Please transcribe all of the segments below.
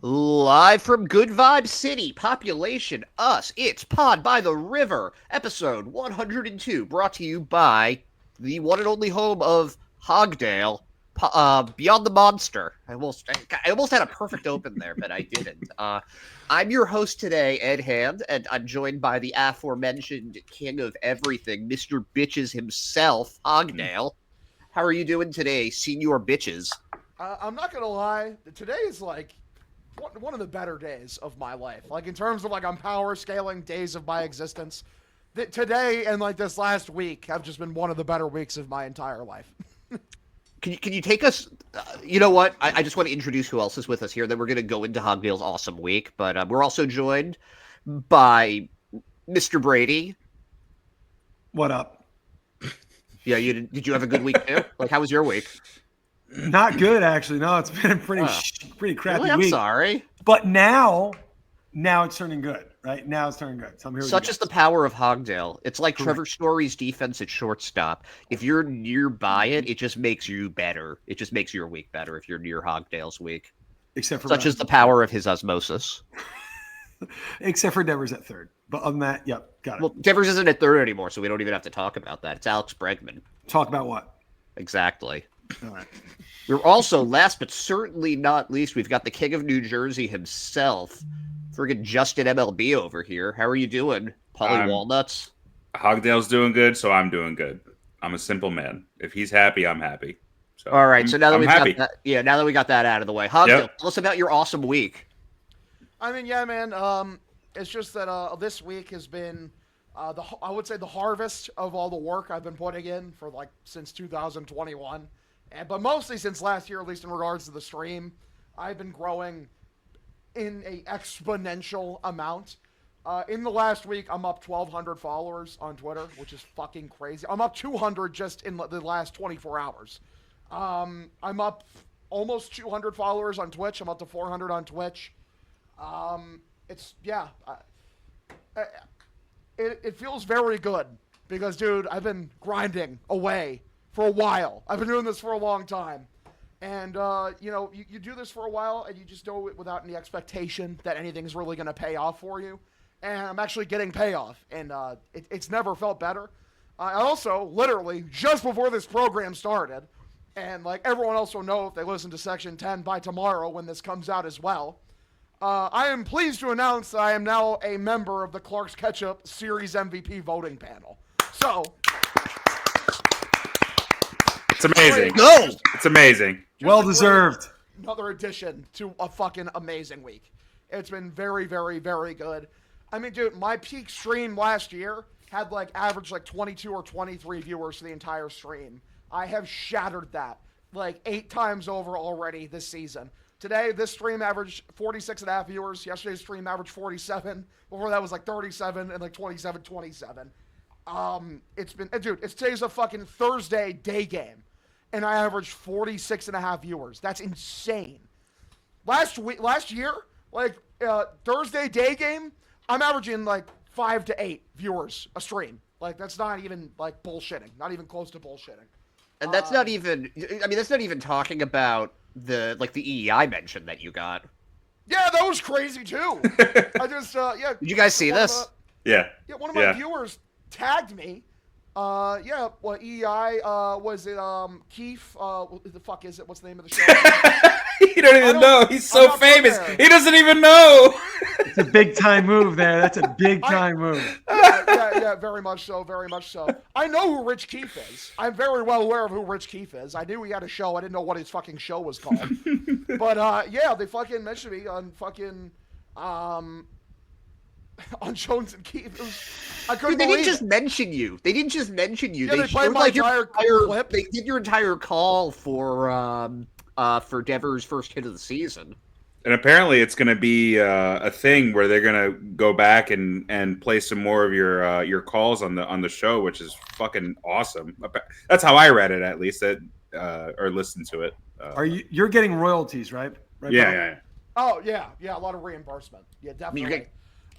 Live from Good Vibe City, population us, it's Pod by the River, episode 102, brought to you by the one and only home of Hogdale, Beyond the Monster. I almost had a perfect open there, but I didn't. I'm your host today, Ed Hand, and I'm joined by the aforementioned king of everything, Mr. Bitches himself, Hogdale. How are you doing today, senior bitches? I'm not gonna lie. Today is like one of the better days of my life. Like in terms of like I'm power scaling days of my existence. Today and like this last week have just been one of the better weeks of my entire life. Can you take us? You know what? I just want to introduce who else is with us here. Then we're going to go into Hogdale's awesome week. But we're also joined by Mr. Brady. What up? Yeah, did you have a good week too? Like, how was your week? Not good, actually. No, it's been a pretty crappy Really? I'm week. sorry. But now it's turning good, right? Now it's turning good. So I'm here. Such is the power of Hogdale. It's like Trevor Story's defense at shortstop. If you're nearby it, it just makes you better. It just makes your week better if you're near Hogdale's week. Except for Such is the power of his osmosis. Except for Devers at third. But other than that, yep, got it. Well, Devers isn't at third anymore, so we don't even have to talk about that. It's Alex Bregman. Talk about what? Exactly. All right. We're also, last but certainly not least, we've got the king of New Jersey himself, friggin' Justin MLB over here. How are you doing, Polly Walnuts? Hogdale's doing good, so I'm doing good. I'm a simple man. If he's happy, I'm happy. So all right, so now that I'm we got that out of the way, Hogdale, tell us about your awesome week. I mean, yeah, man. It's just that this week has been I would say the harvest of all the work I've been putting in for like since 2021. But mostly since last year, at least in regards to the stream, I've been growing in a exponential amount. In the last week, I'm up 1,200 followers on Twitter, which is fucking crazy. I'm up 200 just in the last 24 hours. I'm up almost 200 followers on Twitch. I'm up to 400 on Twitch. It feels very good because, dude, I've been grinding away for a while. I've been doing this for a long time. And, you do this for a while and you just do it without any expectation that anything's really going to pay off for you. And I'm actually getting payoff. And it's never felt better. I also, literally, just before this program started, and like everyone else will know if they listen to Section 10 by tomorrow when this comes out as well, I am pleased to announce that I am now a member of the Clark's Ketchup Series MVP voting panel. So... It's amazing. Go! It's amazing. Well deserved. Another addition to a fucking amazing week. It's been very, very, very good. I mean, dude, my peak stream last year had like average like 22 or 23 viewers for the entire stream. I have shattered that like 8 times over already this season. Today, this stream averaged 46 and a half viewers. Yesterday's stream averaged 47. Before that was like 37 and like 27. Today's a fucking Thursday day game. And I averaged 46 and a half viewers. That's insane. Last year, like Thursday day game, I'm averaging like 5 to 8 viewers a stream. Like that's not even like bullshitting. Not even close to bullshitting. And that's not even, that's not even talking about the EEI mention that you got. Yeah, that was crazy too. Did you guys see this? Yeah. Yeah, one of my viewers tagged me. EEI, was it, Keith, what the fuck is it? What's the name of the show? You don't even know. He's so famous. He doesn't even know. It's a big time move there. That's a big time move. Yeah, very much so, very much so. I know who Rich Keefe is. I'm very well aware of who Rich Keefe is. I knew he had a show. I didn't know what his fucking show was called. But, they fucking mentioned me on fucking, on Jones and Keefe. I couldn't Dude, they believe didn't just mention you. They didn't just mention you. Yeah, they played my entire clip. They did your entire call for Devers' first hit of the season. And apparently, it's going to be a thing where they're going to go back and play some more of your calls on the show, which is fucking awesome. That's how I read it, at least, or listened to it. You're getting royalties, right? Yeah. Oh yeah, a lot of reimbursement. Yeah, definitely. I mean, you're getting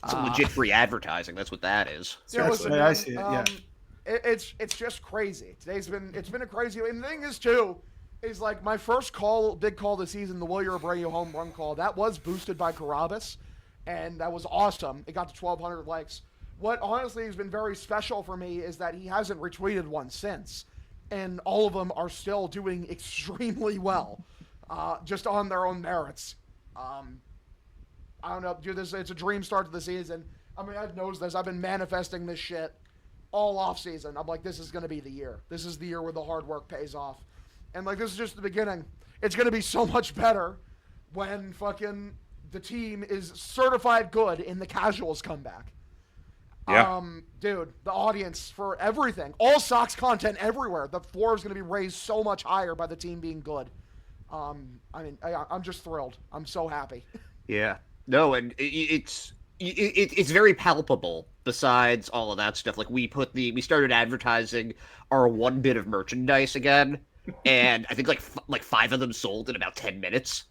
some legit free advertising. That's what that is. Yeah, listen, I see it. Yeah. It's just crazy. It's been a crazy. And the thing is too, is like my first big call this season, the Wilyer Abreu home run call. That was boosted by Carabas, and that was awesome. It got to 1,200 likes. What honestly has been very special for me is that he hasn't retweeted one since, and all of them are still doing extremely well, just on their own merits. I don't know, dude. It's a dream start to the season. I mean, Ed knows this. I've been manifesting this shit all off season. I'm like, this is gonna be the year. This is the year where the hard work pays off. And like, this is just the beginning. It's gonna be so much better when fucking the team is certified good in the casuals comeback. Yeah. Dude, the audience for everything, all Sox content everywhere. The floor is gonna be raised so much higher by the team being good. I mean, I'm just thrilled. I'm so happy. Yeah. No, and it's very palpable. Besides all of that stuff, like we started advertising our one bit of merchandise again, and I think like 5 of them sold in about 10 minutes,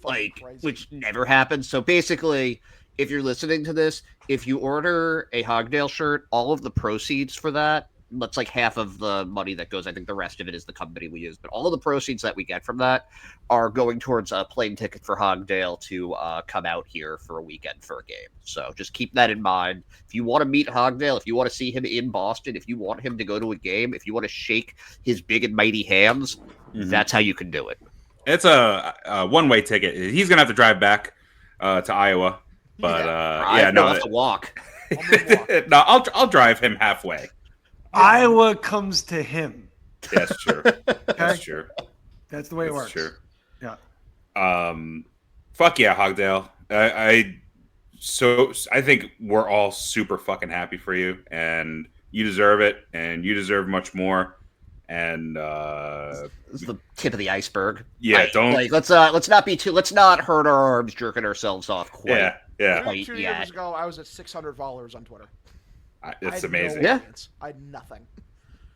like Crazy. which never happens. So basically, if you're listening to this, if you order a Hogdale shirt, all of the proceeds for that's like half of the money that goes. I think the rest of it is the company we use, but all of the proceeds that we get from that are going towards a plane ticket for Hogdale to come out here for a weekend for a game. So just keep that in mind. If you want to meet Hogdale, if you want to see him in Boston, if you want him to go to a game, if you want to shake his big and mighty hands, that's how you can do it. It's a one-way ticket. He's gonna have to drive back to Iowa, but I'll have to walk. No, I'll drive him halfway. Iowa comes to him. That's true. That's true. That's the way it works. True. Yeah. Fuck yeah, Hogdale. I think we're all super fucking happy for you, and you deserve it, and you deserve much more. And It's the tip of the iceberg. Yeah, let's not hurt our arms jerking ourselves off quite. Yeah. Two years ago, I was at 600 followers on Twitter. It's amazing. No audience. I had nothing.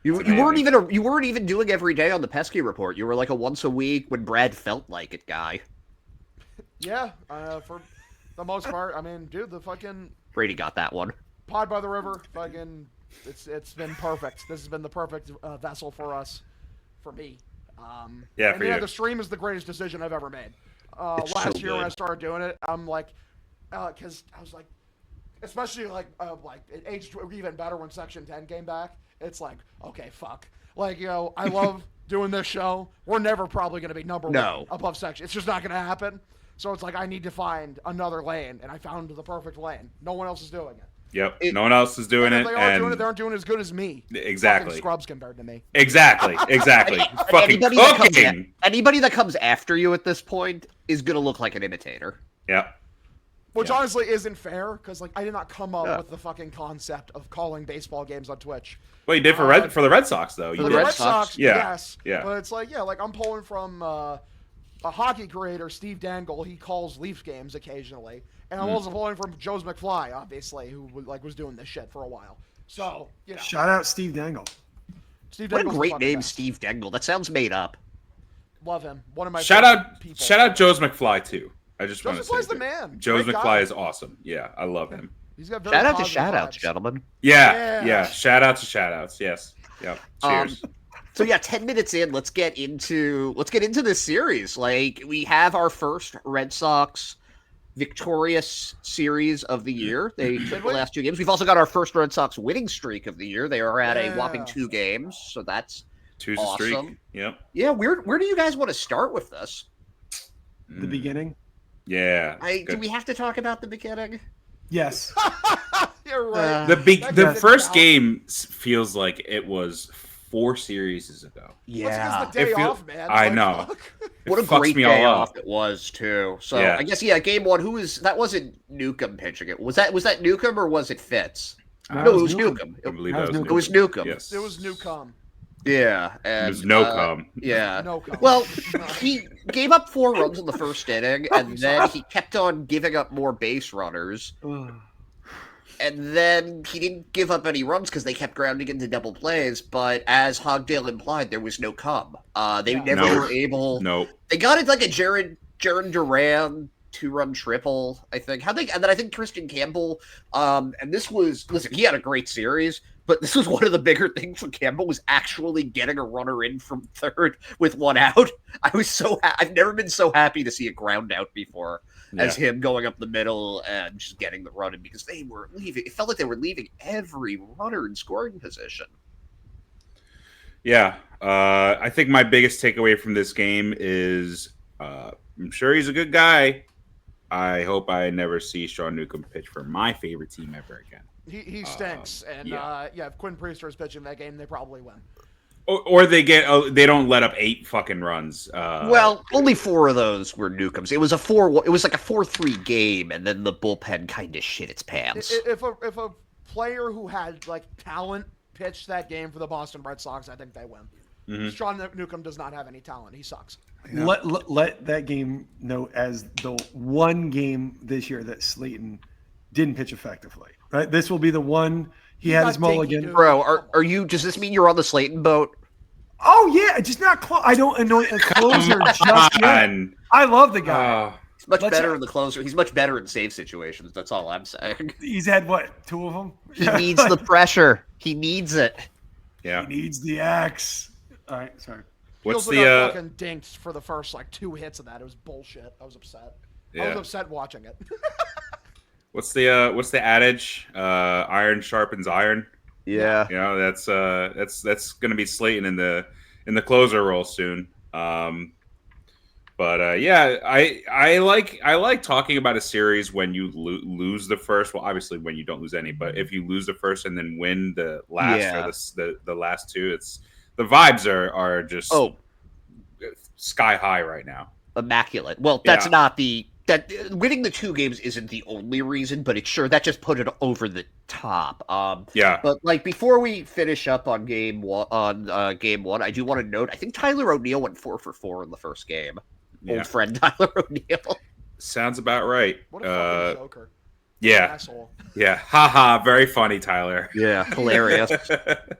You weren't even doing every day on the Pesky Report. You were like a once a week when Brad felt like it guy. Yeah, for the most part. I mean, dude, the fucking Brady got that one. Pod by the River, fucking, it's been perfect. This has been the perfect vessel for us, for me. For you. The stream is the greatest decision I've ever made. It's Last so year when good. I started doing it, I'm like, because I was like, especially like it aged even better when Section 10 came back. It's like, okay, fuck. Like, I love doing this show. We're never probably going to be number one above Section. It's just not going to happen. So it's like I need to find another lane, and I found the perfect lane. No one else is doing it. Yep. No one else is doing it. If they are doing it, they aren't doing it as good as me. Exactly. Fucking scrubs compared to me. Exactly. Fucking cooking. Anybody that comes after you at this point is going to look like an imitator. Yep. Which honestly isn't fair, because like I did not come up with the fucking concept of calling baseball games on Twitch. Well, you did for the Red Sox though. For the Red Sox, yeah. yes. Yeah. But it's like, like I'm pulling from a hockey creator, Steve Dangle. He calls Leafs games occasionally, and I'm also pulling from Joe's McFly, obviously, who was doing this shit for a while. So Shout out Steve Dangle. Steve What a Dangle's great fucking name, best. Steve Dangle. That sounds made up. Love him. One of my Shout favorite out Joe's McFly too. I just want to say McFly's the man. Joe's Great McFly guy. is awesome. Yeah, I love him. He's got very Shout out to positive shout outs, vibes. gentlemen. Yeah. Shout out to shout outs. Yes. Yep. Cheers. So 10 minutes in, let's get into this series. Like, we have our first Red Sox victorious series of the year. They took the last 2 games. We've also got our first Red Sox winning streak of the year. They are at a whopping 2 games, so that's Two's awesome. a streak. Yep. Yeah, where do you guys want to start with this? The beginning. Yeah. Do we have to talk about the beginning? Yes. You're right. The first game feels like it was 4 series ago. Yeah. It's the day off, man. I Like, know. fuck. What a fucks great me all day up. off it was too. So Yeah. I guess game 1. That wasn't Newcomb pitching it. Was that Newcomb or was it Fitz? No, it was Newcomb. I believe That that was It was Newcomb. Yes. It was Newcomb. Yeah, and It was no cum. Yeah. No cum. Well, he gave up 4 runs in the first inning, and then he kept on giving up more base runners. And then he didn't give up any runs because they kept grounding into double plays. But as Hogdale implied, there was no cum. They never were able. No. They got it like a Jaron Duran 2-run triple, I think. And then I think Christian Campbell, and this was, listen, he had a great series, but this was one of the bigger things for Campbell was actually getting a runner in from third with 1 out. I was I've never been so happy to see a ground out before as him going up the middle and just getting the run in, because they were leaving. It felt like they were leaving every runner in scoring position. Yeah. I think my biggest takeaway from this game is I'm sure he's a good guy. I hope I never see Sean Newcomb pitch for my favorite team ever again. He stinks, and if Quinn Priester is pitching that game, they probably win. Or they they don't let up 8 fucking runs. Well, only 4 of those were Newcomb's. It was like a 4-3 game, and then the bullpen kind of shit its pants. If a player who had like talent pitched that game for the Boston Red Sox, I think they win. Mm-hmm. Sean Newcomb does not have any talent. He sucks. Yeah. Let that game know as the one game this year that Slayton didn't pitch effectively. Right, this will be the one he had his mulligan. Bro, are you? Does this mean you're on the Slayton boat? Oh yeah, just not close. I don't annoy a closer just yet. I love the guy. He's much better in the closer. He's much better in save situations. That's all I'm saying. He's had what, 2 of them? He needs the pressure. He needs it. Yeah, he needs the axe. All right, sorry. What's the fucking dinked for the first like 2 hits of that? It was bullshit. I was upset. Yeah. I was upset watching it. What's the adage? Iron sharpens iron. Yeah. You know, that's gonna be Slayton in the closer role soon. But yeah, I like talking about a series when you lose the first. Well, obviously when you don't lose any, but if you lose the first and then win the last or the last 2, it's the vibes are just sky high right now. Immaculate. Well, that's not that winning the 2 games isn't the only reason, but that just put it over the top. But like before we finish up on game one, I do want to note I think Tyler O'Neill went 4 for 4 in the first game. Yeah. Old friend Tyler O'Neill. Sounds about right. What a fucking joker. Yeah. Asshole. Yeah. Haha. Very funny, Tyler. Yeah. Hilarious.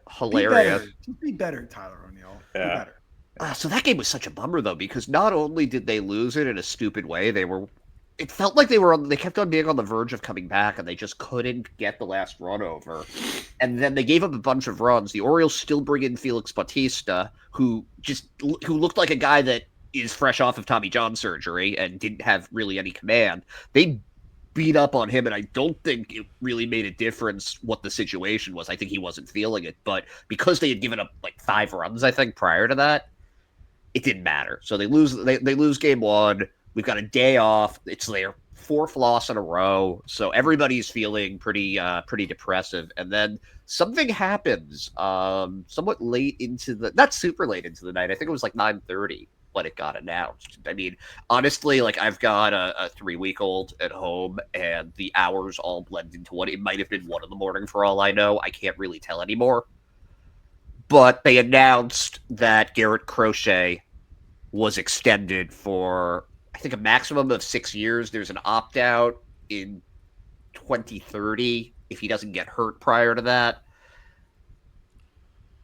Hilarious. Be better, Tyler O'Neill. Yeah. Be better. So that game was such a bummer, though, because not only did they lose it in a stupid way, it felt like they kept on being on the verge of coming back, and they just couldn't get the last run over. And then they gave up a bunch of runs. The Orioles still bring in Felix Bautista, who looked like a guy that is fresh off of Tommy John surgery and didn't have really any command. They beat up on him, and I don't think it really made a difference what the situation was. I think he wasn't feeling it, but because they had given up like 5 runs, I think, prior to that, it didn't matter. So they lose game 1. We've got a day off. It's their 4th loss in a row. So everybody's feeling pretty depressive. And then something happens somewhat late into not super late into the night. I think it was like 9:30 when it got announced. I mean, honestly, like I've got a 3-week-old at home, and the hours all blend into one. It might have been 1 a.m. for all I know. I can't really tell anymore. But they announced that Garrett Crochet was extended for, I think, a maximum of 6 years. There's an opt-out in 2030 if he doesn't get hurt prior to that.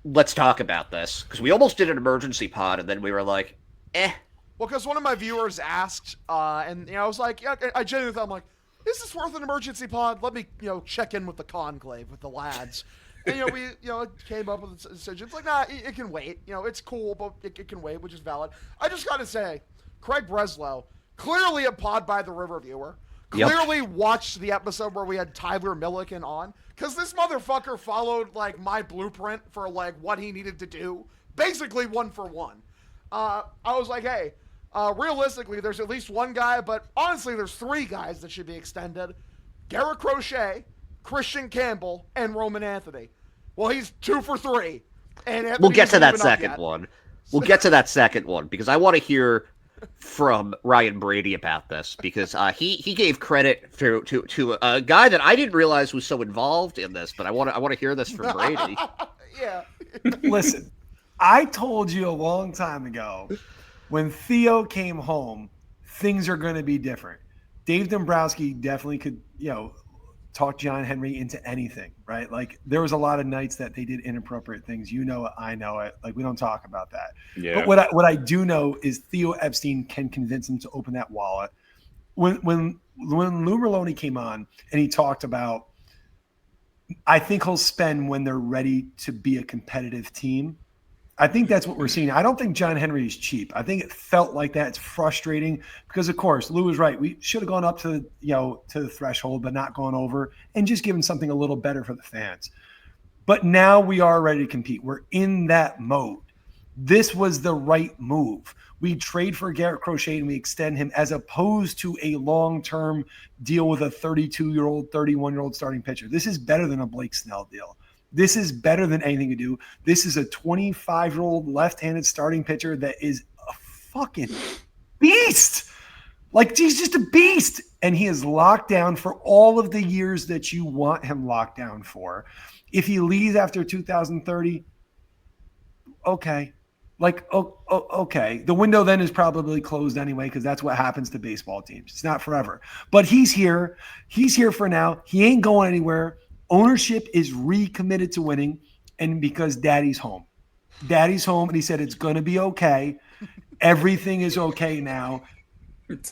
Let's talk about this, because we almost did an emergency pod, and then we were like, eh. Well, because one of my viewers asked, and I was like, yeah, I genuinely thought, I'm like, is this worth an emergency pod? Let me, check in with the conclave, with the lads. And, we, came up with a decision. It's like, nah, it can wait. It's cool, but it can wait, which is valid. I just got to say, Craig Breslow, clearly a Pod by the River viewer, clearly watched the episode where we had Tyler Milliken on, because this motherfucker followed, like, my blueprint for, like, what he needed to do, basically 1 for 1. I was like, hey, realistically, there's at least 1 guy, but honestly, there's 3 guys that should be extended. Garrett Crochet, Christian Campbell, and Roman Anthony. Well, he's 2 for 3. And we'll get to that second one. We'll get to that second one, because I want to hear from Ryan Brady about this, because he gave credit to a guy that I didn't realize was so involved in this, but I want to hear this from Brady. Yeah. Listen, I told you a long time ago, when Theo came home, things are going to be different. Dave Dombrowski definitely could, talk John Henry into anything, right? Like, there was a lot of nights that they did inappropriate things. You know it, I know it. Like, we don't talk about that. Yeah. But what I do know is Theo Epstein can convince him to open that wallet. when Lou Merlone came on and he talked about, I think he'll spend when they're ready to be a competitive team. I think that's what we're seeing. I don't think John Henry is cheap. I think it felt like that. It's frustrating because, of course, Lou was right. We should have gone up to the threshold, but not gone over, and just given something a little better for the fans. But now we are ready to compete. We're in that mode. This was the right move. We trade for Garrett Crochet and we extend him as opposed to a long-term deal with a 32-year-old, 31-year-old starting pitcher. This is better than a Blake Snell deal. This is better than anything to do. This is a 25-year-old left-handed starting pitcher that is a fucking beast. Like, he's just a beast. And he is locked down for all of the years that you want him locked down for. If he leaves after 2030, okay. Okay. The window then is probably closed anyway because that's what happens to baseball teams. It's not forever. But he's here. He's here for now. He ain't going anywhere. Ownership is recommitted to winning, and because Daddy's home. Daddy's home, and he said it's going to be okay. Everything is okay now.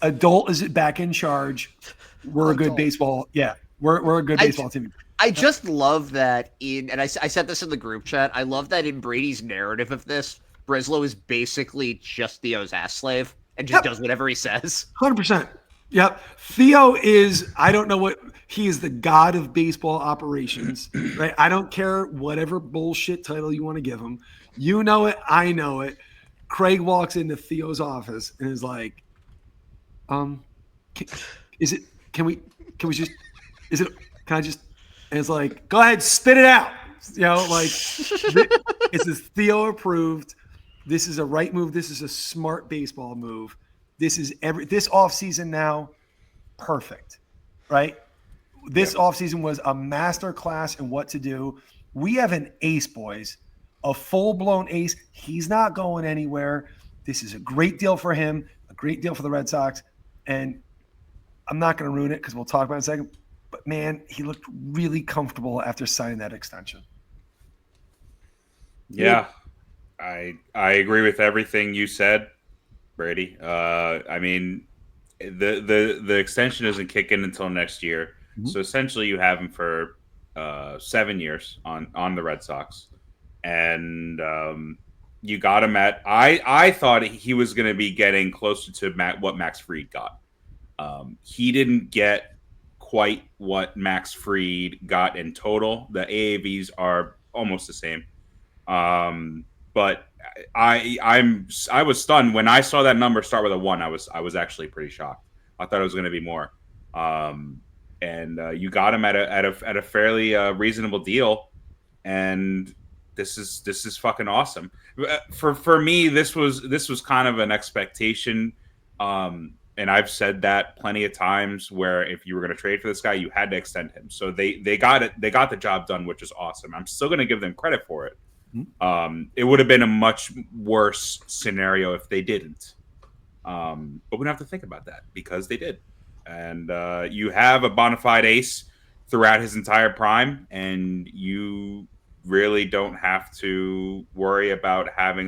Adult is back in charge. We're a good baseball. Yeah, we're a good baseball team. I just love that and I said this in the group chat, I love that in Brady's narrative of this, Breslow is basically just Theo's ass slave and just does whatever he says. 100%. Yep. Theo is, I don't know what, he is the god of baseball operations, right? I don't care whatever bullshit title you want to give him. You know it. I know it. Craig walks into Theo's office and is like, can I just, and it's like, go ahead, spit it out. Like, this is Theo approved. This is a right move. This is a smart baseball move. This is this offseason now, perfect, right? This offseason was a master class in what to do. We have an ace, boys, a full-blown ace. He's not going anywhere. This is a great deal for him, a great deal for the Red Sox. And I'm not going to ruin it because we'll talk about it in a second. But, man, he looked really comfortable after signing that extension. Yeah, I agree with everything you said, Brady. I mean, the extension doesn't kick in until next year, so essentially you have him for 7 years on the Red Sox, and you got him at. I thought he was going to be getting closer to what Max Fried got. He didn't get quite what Max Fried got in total. The AAVs are almost the same. But I was stunned when I saw that number start with a 1. I was actually pretty shocked. I thought it was going to be more. And you got him at a fairly reasonable deal, and this is fucking awesome. For me, this was kind of an expectation. And I've said that plenty of times where if you were going to trade for this guy, you had to extend him. So they got it. They got the job done, which is awesome. I'm still going to give them credit for it. It would have been a much worse scenario if they didn't. But we don't have to think about that because they did. And you have a bona fide ace throughout his entire prime, and you really don't have to worry about having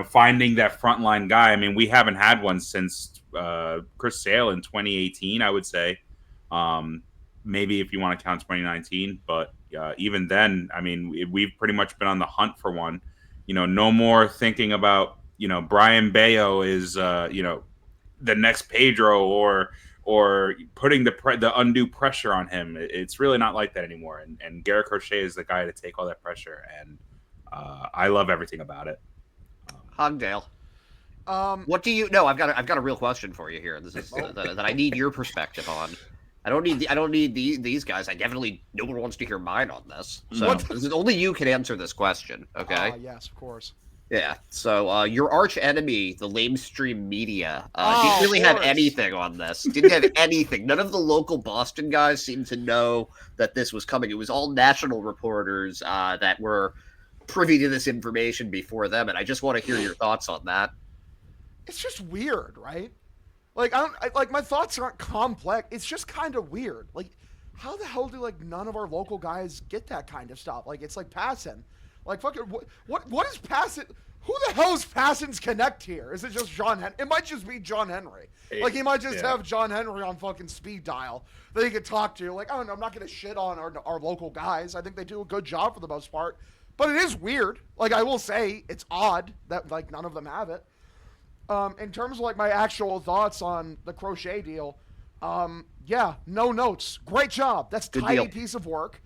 finding that frontline guy. I mean, we haven't had one since Chris Sale in 2018, I would say. Maybe if you want to count 2019, but even then, I mean, we've pretty much been on the hunt for one. No more thinking about, Brian Bayo is, the next Pedro or putting the undue pressure on him. It's really not like that anymore. And Garrett Crochet is the guy to take all that pressure. And I love everything about it. Hogdale. What do you know? I've got a real question for you here. This is that I need your perspective on. I don't need these guys. No one wants to hear mine on this. So only you can answer this question. Okay. Yes, of course. Yeah. So your arch enemy, the lamestream media, didn't really have anything on this. Didn't have anything. None of the local Boston guys seemed to know that this was coming. It was all national reporters that were privy to this information before them, and I just want to hear your thoughts on that. It's just weird, right? Like my thoughts aren't complex. It's just kind of weird. Like, how the hell do none of our local guys get that kind of stuff? Like, it's like passing. Like, fucking what is passing? who the hell is Passons Connect here? Is it just John Henry? It might just be John Henry. Like, he might just have John Henry on fucking speed dial that he could talk to. Like, I don't know, I'm not going to shit on our local guys. I think they do a good job for the most part. But it is weird. Like, I will say, it's odd that, like, none of them have it. In terms of, like, my actual thoughts on the Crochet deal, yeah, no notes. Great job. That's a tidy piece of work.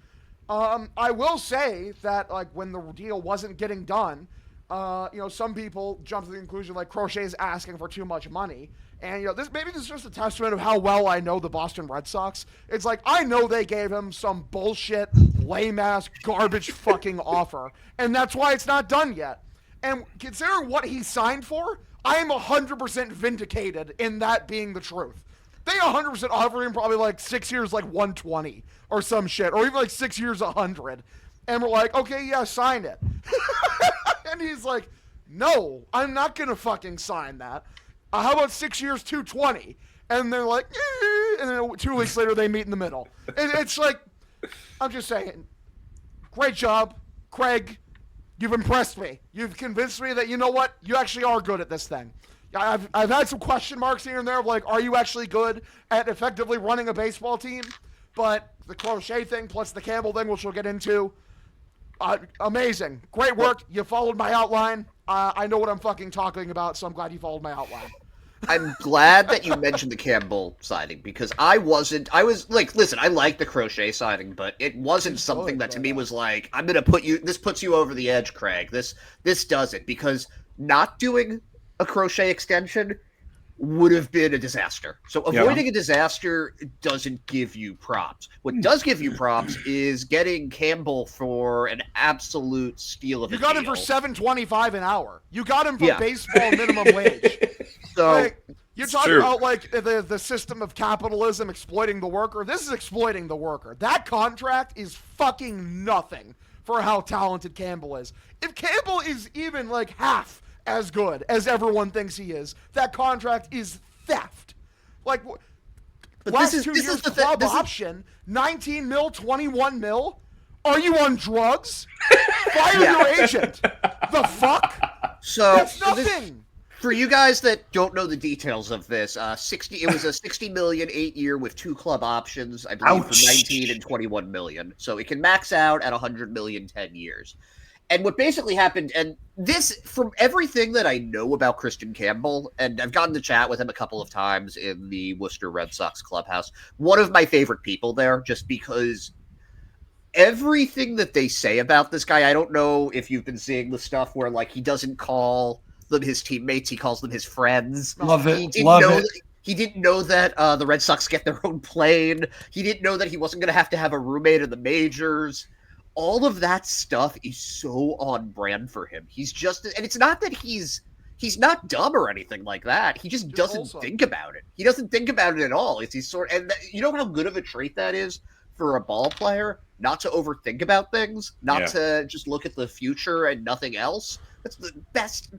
I will say that, like, when the deal wasn't getting done, some people jump to the conclusion, like, Crochet's asking for too much money. And, this is just a testament of how well I know the Boston Red Sox. It's like, I know they gave him some bullshit, lame-ass, garbage fucking offer. And that's why it's not done yet. And considering what he signed for, I am 100% vindicated in that being the truth. They 100% offer him probably like 6 years, like 120 or some shit, or even like 6 years, 100. And we're like, okay, yeah, sign it. And he's like, no, I'm not going to fucking sign that. How about 6 years, 220? And they're like, and then 2 weeks later they meet in the middle. It's like, I'm just saying, great job, Craig. You've impressed me. You've convinced me that, you know what, you actually are good at this thing. I've had some question marks here and there of like, are you actually good at effectively running a baseball team? But the Crochet thing plus the Campbell thing, which we'll get into, amazing. Great work. You followed my outline. I know what I'm fucking talking about, so I'm glad you followed my outline. I'm glad that you mentioned the Campbell signing because I was like, listen, I like the Crochet signing, but it wasn't something that to me was like, I'm going to this puts you over the edge, Craig. This does it, because not doing a Crochet extension would have been a disaster. So avoiding a disaster doesn't give you props. What does give you props is getting Campbell for an absolute steal of a deal. You got him for $7.25 an hour. You got him for baseball minimum wage. So like, you're talking about like the system of capitalism exploiting the worker. This is exploiting the worker. That contract is fucking nothing for how talented Campbell is. If Campbell is even like half as good as everyone thinks he is, that contract is theft. Like, but last this 2 is years the club option, 19 mil, 21 mil. Are you on drugs? Fire your agent. The fuck? So that's nothing. For you guys that don't know the details of this, it was a 60 million 8-year with 2 club options, I believe, for 19 and 21 million. So it can max out at 100 million 10 years. And what basically happened, and this, from everything that I know about Christian Campbell, and I've gotten to chat with him a couple of times in the Worcester Red Sox clubhouse, one of my favorite people there, just because everything that they say about this guy, I don't know if you've been seeing the stuff where, like, he doesn't call them his teammates, he calls them his friends. Love it. He didn't know that the Red Sox get their own plane. He didn't know that he wasn't going to have a roommate in the majors. All of that stuff is so on brand for him. He's just, and it's not that he's not dumb or anything like that. He just doesn't think about it. He doesn't think about it at all. And you know how good of a trait that is for a ball player, not to overthink about things, not to just look at the future and nothing else. That's the best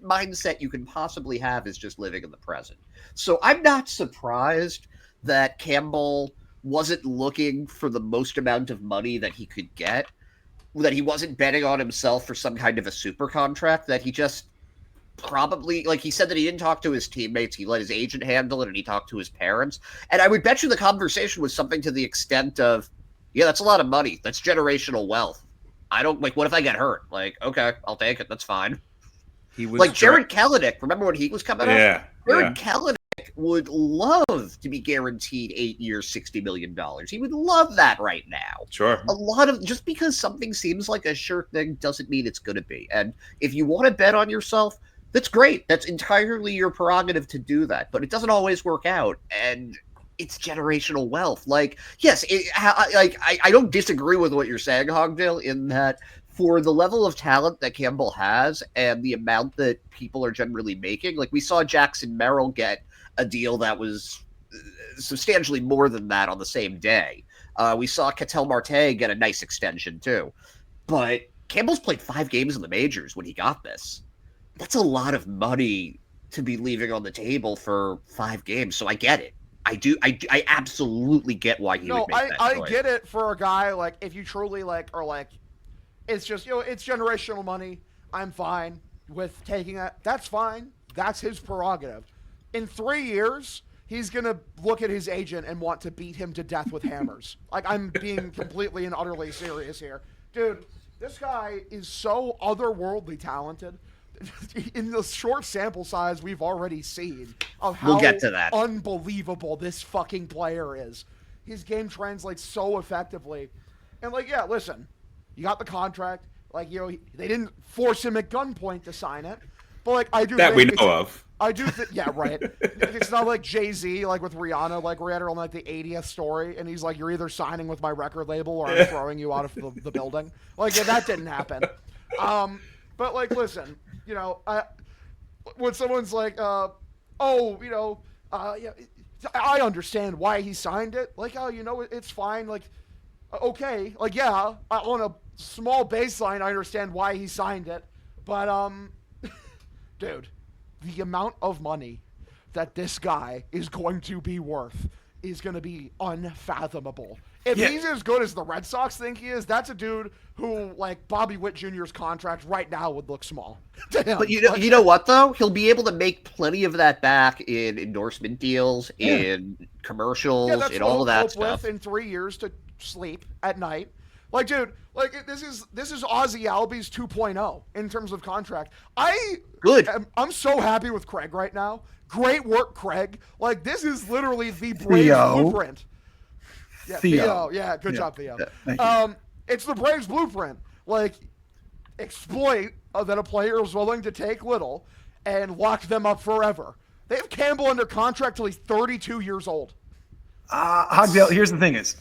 mindset you can possibly have, is just living in the present. So I'm not surprised that Campbell wasn't looking for the most amount of money that he could get, that he wasn't betting on himself for some kind of a super contract, that he just probably, like, he said that he didn't talk to his teammates, he let his agent handle it, and he talked to his parents. And I would bet you the conversation was something to the extent of, yeah, that's a lot of money. That's generational wealth. I don't, like, what if I get hurt? Like, okay, I'll take it. That's fine. He was like Jared Kelenic. Remember when he was coming up? Jared Kelenic would love to be guaranteed 8 years, $60 million. He would love that right now. Sure. A lot of, just because something seems like a sure thing doesn't mean it's going to be. And if you want to bet on yourself, that's great. That's entirely your prerogative to do that. But it doesn't always work out. And it's generational wealth. Like, yes, I don't disagree with what you're saying, Hogdale, in that for the level of talent that Campbell has and the amount that people are generally making, like we saw Jackson Merrill get a deal that was substantially more than that on the same day. We saw Ketel Marte get a nice extension too. But Campbell's played 5 games in the majors when he got this. That's a lot of money to be leaving on the table for 5 games. So I get it. I absolutely get why he would make that choice. I get it for a guy, like, if you truly, like, are like, it's just, it's generational money. I'm fine. with taking that. That's fine. That's his prerogative. In 3 years, he's going to look at his agent and want to beat him to death with hammers. Like, I'm being completely and utterly serious here. Dude, this guy is so otherworldly talented. In the short sample size we've already seen of how We'll get to that. unbelievable this fucking player is. His game translates so effectively. And, like, yeah, listen, you got the contract. Like, you know, they didn't force him at gunpoint to sign it. But, like, I do That think we know of. I do think, yeah, right. It's not like Jay-Z, like with Rihanna, like we had her on like the 80th story, and he's like, "You're either signing with my record label or I'm throwing you out of the building." Like, yeah, that didn't happen. But like, listen, you know, when someone's like, yeah, I understand why he signed it. Like, oh, you know, it's fine. Like, okay, like, yeah, on a small baseline, I understand why he signed it, but dude. The amount of money that this guy is going to be worth is going to be unfathomable. If he's as good as the Red Sox think he is, that's a dude who, like, Bobby Witt Jr.'s contract right now would look small to him. But you know what though? He'll be able to make plenty of that back in endorsement deals, in commercials, that's in what all he'll of that cope stuff. with in 3 years to sleep at night. Like, dude, like this is Ozzy Albies 2.0 in terms of contract. I'm so happy with Craig right now. Great work, Craig. Like, this is literally the Braves blueprint. Yeah, Theo. Yeah, good job, Theo. It's the Braves blueprint. Like, exploit that a player is willing to take little and lock them up forever. They have Campbell under contract till he's 32 years old. Hogdale, here's the thing is,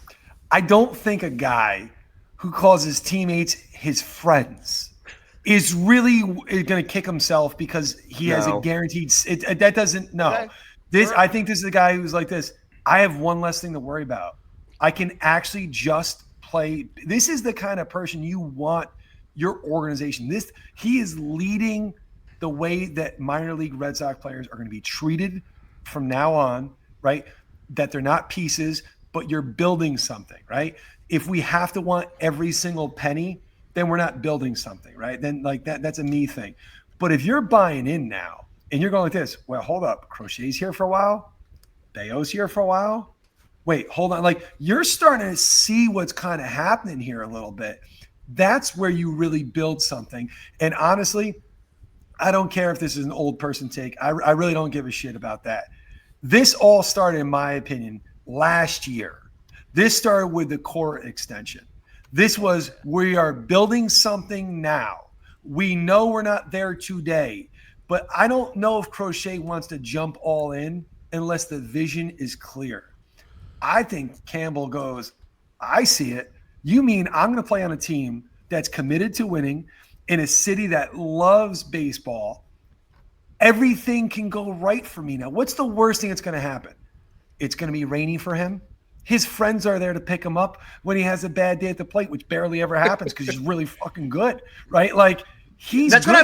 I don't think a guy who calls his teammates his friends is really going to kick himself because he has a guaranteed that doesn't okay. This sure. I think this is a guy who's like this. I have one less thing to worry about. I can actually just play. This is the kind of person you want your organization. He is leading the way that minor league Red Sox players are going to be treated from now on, right? That they're not pieces, but you're building something, right? If we have to want every single penny, then we're not building something, right? Then like that's a me thing. But if you're buying in now and you're going like this, well, hold up, Crochet's here for a while, Bayo's here for a while. Wait, hold on. Like, you're starting to see what's kind of happening here a little bit. That's where you really build something. And honestly, I don't care if this is an old person take. I really don't give a shit about that. This all started, in my opinion, last year. This started with the core extension. This was, we are building something now. We know we're not there today, but I don't know if Crochet wants to jump all in unless the vision is clear. I think Campbell goes, I see it. You mean I'm going to play on a team that's committed to winning in a city that loves baseball? Everything can go right for me now. What's the worst thing that's going to happen? It's going to be rainy for him. His friends are there to pick him up when he has a bad day at the plate, which barely ever happens because he's really fucking good, right? Like, That's what I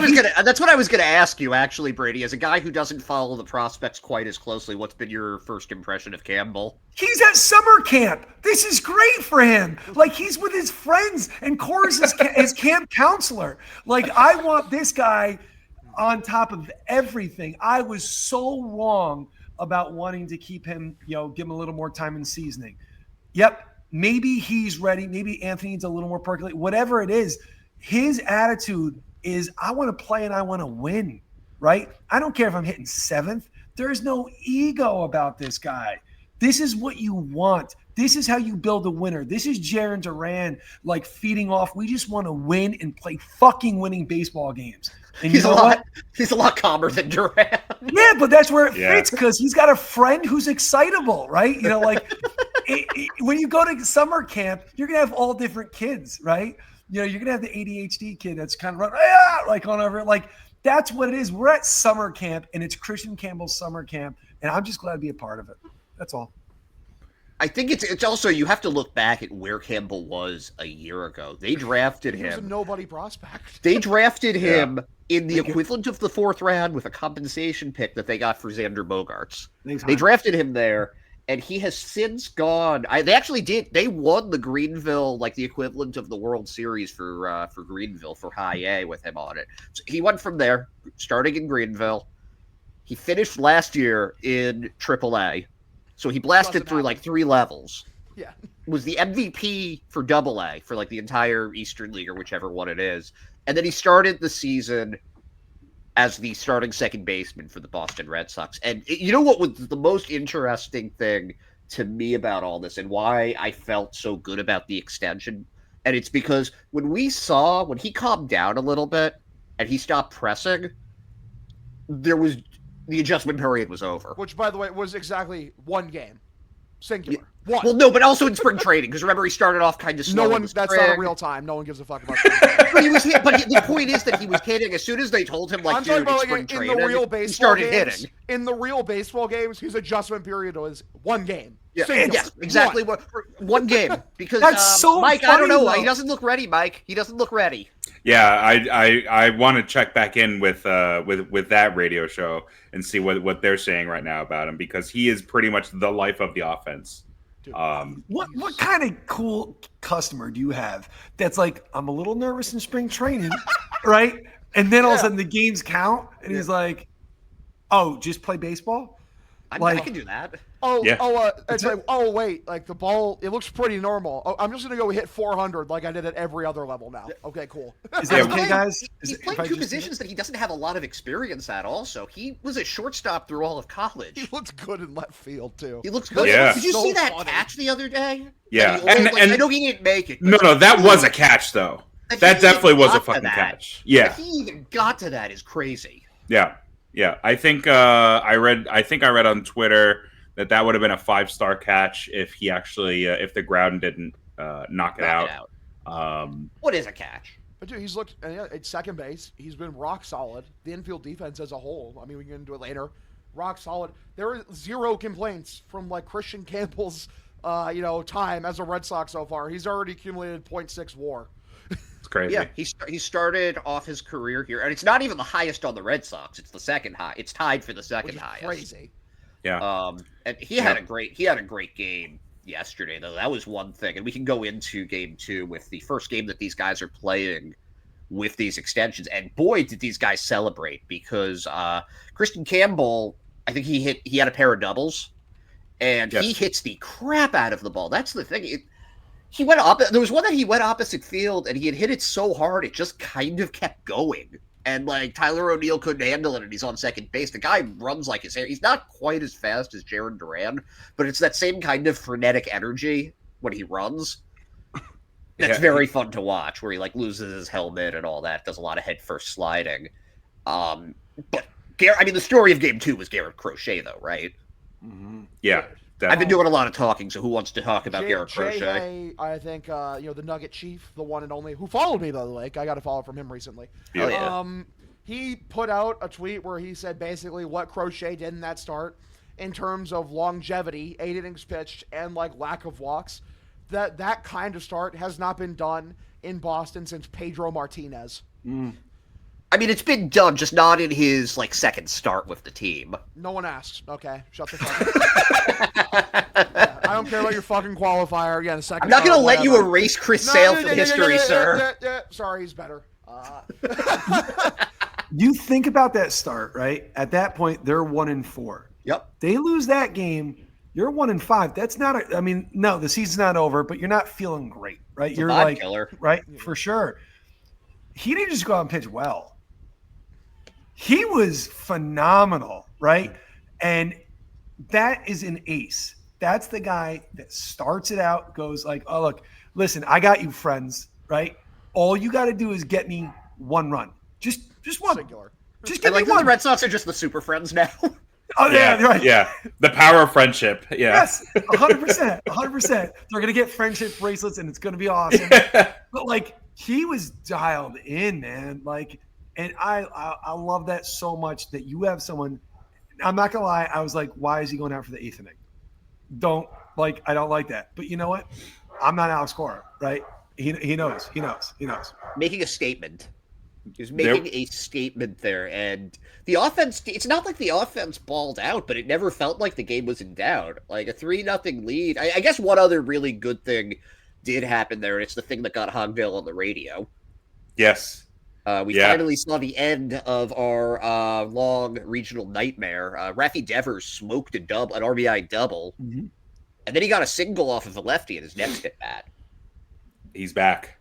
was gonna ask you, actually, Brady. As a guy who doesn't follow the prospects quite as closely, what's been your first impression of Campbell? He's at summer camp. This is great for him. Like, he's with his friends, and Cora's his camp counselor. Like, I want this guy on top of everything. I was so wrong about wanting to keep him, give him a little more time in seasoning. Yep, maybe he's ready. Maybe Anthony needs a little more percolate. Whatever it is, his attitude is, I want to play and I want to win, right? I don't care if I'm hitting seventh. There's no ego about this guy. This is what you want. This is how you build a winner. This is Jarren Duran, like, feeding off. We just want to win and play fucking winning baseball games. And he's a lot calmer than Duran. Yeah, but that's where it fits, because he's got a friend who's excitable, right? When you go to summer camp, you're going to have all different kids, right? You're going to have the ADHD kid that's kind of on over. Like, that's what it is. We're at summer camp, and it's Christian Campbell's summer camp, and I'm just glad to be a part of it. That's all. I think it's also, you have to look back at where Campbell was a year ago. They drafted him. He was a nobody prospect. They drafted him in the equivalent of the fourth round with a compensation pick that they got for Xander Bogaerts. They drafted him there, and he has since gone. They actually did. They won the Greenville, like the equivalent of the World Series for Greenville for High A with him on it. So he went from there, starting in Greenville. He finished last year in AAA, so he blasted through like 3 levels. Yeah. Was the MVP for AA for like the entire Eastern League or whichever one it is, and then he started the season as the starting second baseman for the Boston Red Sox. And you know what was the most interesting thing to me about all this and why I felt so good about the extension? And it's because when he calmed down a little bit and he stopped pressing, the adjustment period was over. Which, by the way, was exactly 1 game. Singular. 1. Well, no, but also in spring training, because remember he started off kind of slow. No one. That's not a real time. No one gives a fuck about. But the point is that he was hitting as soon as they told him, like, I'm dude, talking it's about spring in the real training. baseball He started games. hitting. In the real baseball games, his adjustment period was 1 game. Yeah, Singular. yes, exactly. 1 game. Because That's so Mike, funny, I don't know. though. He doesn't look ready, Mike. He doesn't look ready. Yeah, I want to check back in with that radio show and see what they're saying right now about him, because he is pretty much the life of the offense. Dude, What kind of cool customer do you have that's like, I'm a little nervous in spring training, right? And then all of a sudden the games count, and he's like, "Oh, just play baseball." I can do that. It's like, oh wait, like the ball, it looks pretty normal. Oh, I'm just gonna go hit 400 like I did at every other level now. Okay, cool. Is that okay, guys? He's playing 2 positions that he doesn't have a lot of experience at. Also, he was a shortstop through all of college. He looks good in left field too. He looks good. Yeah. Did you So see that funny. catch the other day? Yeah, And and I know he didn't make it. no, that was a catch though. That he definitely even was a got to fucking that. catch. Yeah, That he even got to that is crazy. yeah. I think I read on Twitter that would have been a 5-star catch if he actually if the ground didn't knock it out. What is a catch? But dude, he's looked at second base. He's been rock solid. The infield defense as a whole. I mean, we can get into it later. Rock solid. There are 0 complaints from like Christian Campbell's, time as a Red Sox so far. He's already accumulated .6 WAR. It's crazy. Yeah, he started off his career here, and it's not even the highest on the Red Sox. It's the second high. It's tied for the second Which is highest. crazy. Yeah. And he had a great game yesterday, though. That was one thing, and we can go into game 2 with the first game that these guys are playing with these extensions. And boy, did these guys celebrate, because Christian Campbell, I think he had a pair of doubles, and he hits the crap out of the ball. That's the thing. He went up. There was one that he went opposite field, and he had hit it so hard it just kind of kept going. And like Tyler O'Neill couldn't handle it, and he's on second base. The guy runs like his hair. He's not quite as fast as Jaron Duran, but it's that same kind of frenetic energy when he runs. That's very fun to watch, where he like loses his helmet and all that. Does a lot of head first sliding. But the story of game 2 was Garrett Crochet, though, right? Mm-hmm. Yeah. I've been doing a lot of talking, so who wants to talk about Garrett Crochet? I think the Nugget Chief, the one and only, who followed me by the way. I got a follow from him recently. Oh, yeah. He put out a tweet where he said basically what Crochet did in that start in terms of longevity, 8 innings pitched, and like lack of walks. That kind of start has not been done in Boston since Pedro Martinez. I mean, it's been done, just not in his like second start with the team. No one asked. Okay, shut the fuck up. I don't care about your fucking qualifier. Again, the second. I'm not going to let whatever. you erase Chris Sale from history, sir. Sorry, he's better. You think about that start, right? At that point, they're 1-4. Yep. They lose that game, you're 1-5. That's not no, the season's not over, but you're not feeling great, right? You're like killer. Right? For sure. He didn't just go out and pitch well. He was phenomenal, right? And that is an ace. That's the guy that starts it out, goes like, oh, look, listen, I got you, friends, right? All you got to do is get me 1 run. Just one. Singular. Just give me The one. Red Sox are just the super friends now. Oh, yeah, right. Yeah. The power of friendship. Yeah. Yes, 100%. 100%. They're going to get friendship bracelets, and it's going to be awesome. But, like, he was dialed in, man. Like, and I love that so much that you have someone. I'm not going to lie. I was like, why is he going out for the 8th inning? I don't like that. But you know what? I'm not Alex Cora, right? He knows. Making a statement. He was making a statement there, and the offense, it's not like the offense balled out, but it never felt like the game was in doubt. Like a 3-0 lead. I guess one other really good thing did happen there, and it's the thing that got Hogdale on the radio. Yes. We finally saw the end of our long regional nightmare. Rafi Devers smoked an RBI double, and then he got a single off of a lefty in his next at bat. He's back.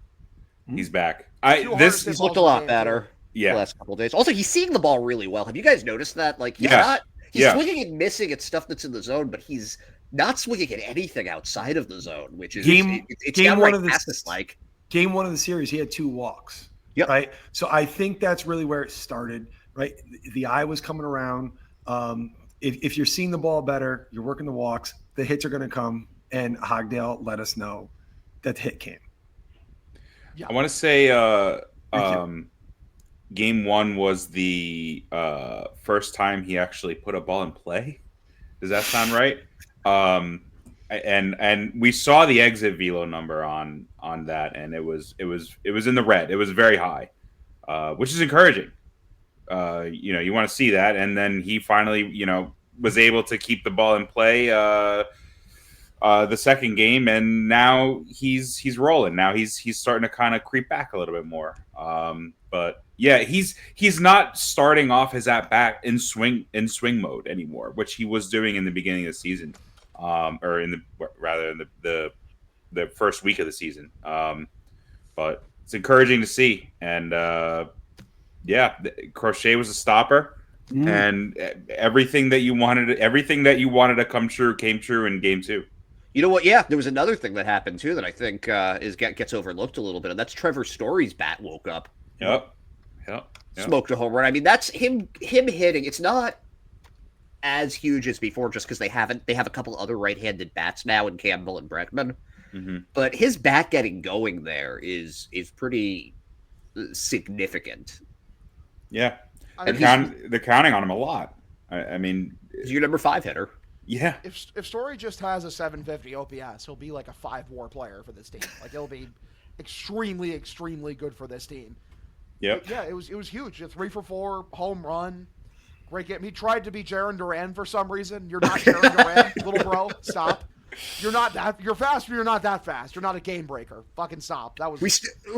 He's back. He's looked a lot better. Yeah. The last couple of days. Also, he's seeing the ball really well. Have you guys noticed that? Like, he's swinging and missing at stuff that's in the zone, but he's not swinging at anything outside of the zone, which is game one of like game one of the series. He had 2 walks. Yep. Right. So I think that's really where it started. Right. The eye was coming around. If you're seeing the ball better, you're working the walks, the hits are going to come. And Hogdale let us know that the hit came. Yeah. I want to say game 1 was the first time he actually put a ball in play. Does that sound right? And we saw the exit velo number on that, and it was in the red. It was very high, which is encouraging. You want to see that, and then he finally was able to keep the ball in play the second game, and now he's rolling. Now he's starting to kind of creep back a little bit more. But yeah, he's not starting off his at bat in swing mode anymore, which he was doing in the beginning of the season. Or in the first week of the season. But it's encouraging to see. And Crochet was a stopper, and everything that you wanted to come true came true in game 2. You know what? Yeah, there was another thing that happened too that I think gets overlooked a little bit, and that's Trevor Story's bat woke up. Yep. Smoked a home run. I mean, that's him hitting. It's not as huge as before, just because they have a couple other right-handed bats now in Campbell and Bregman. But his bat getting going there is pretty significant. Yeah, they're counting on him a lot. I mean, he's your number 5 hitter. Yeah. If Story just has a 750 OPS, he'll be like a 5-WAR player for this team. Like he'll be extremely, extremely good for this team. Yep. Yeah, it was huge. A 3-for-4 home run. Great game. He tried to be Jaron Duran for some reason. You're not Jaron Duran, little bro. Stop. You're not that. You're fast, but you're not that fast. You're not a game breaker. Fucking stop. That was. We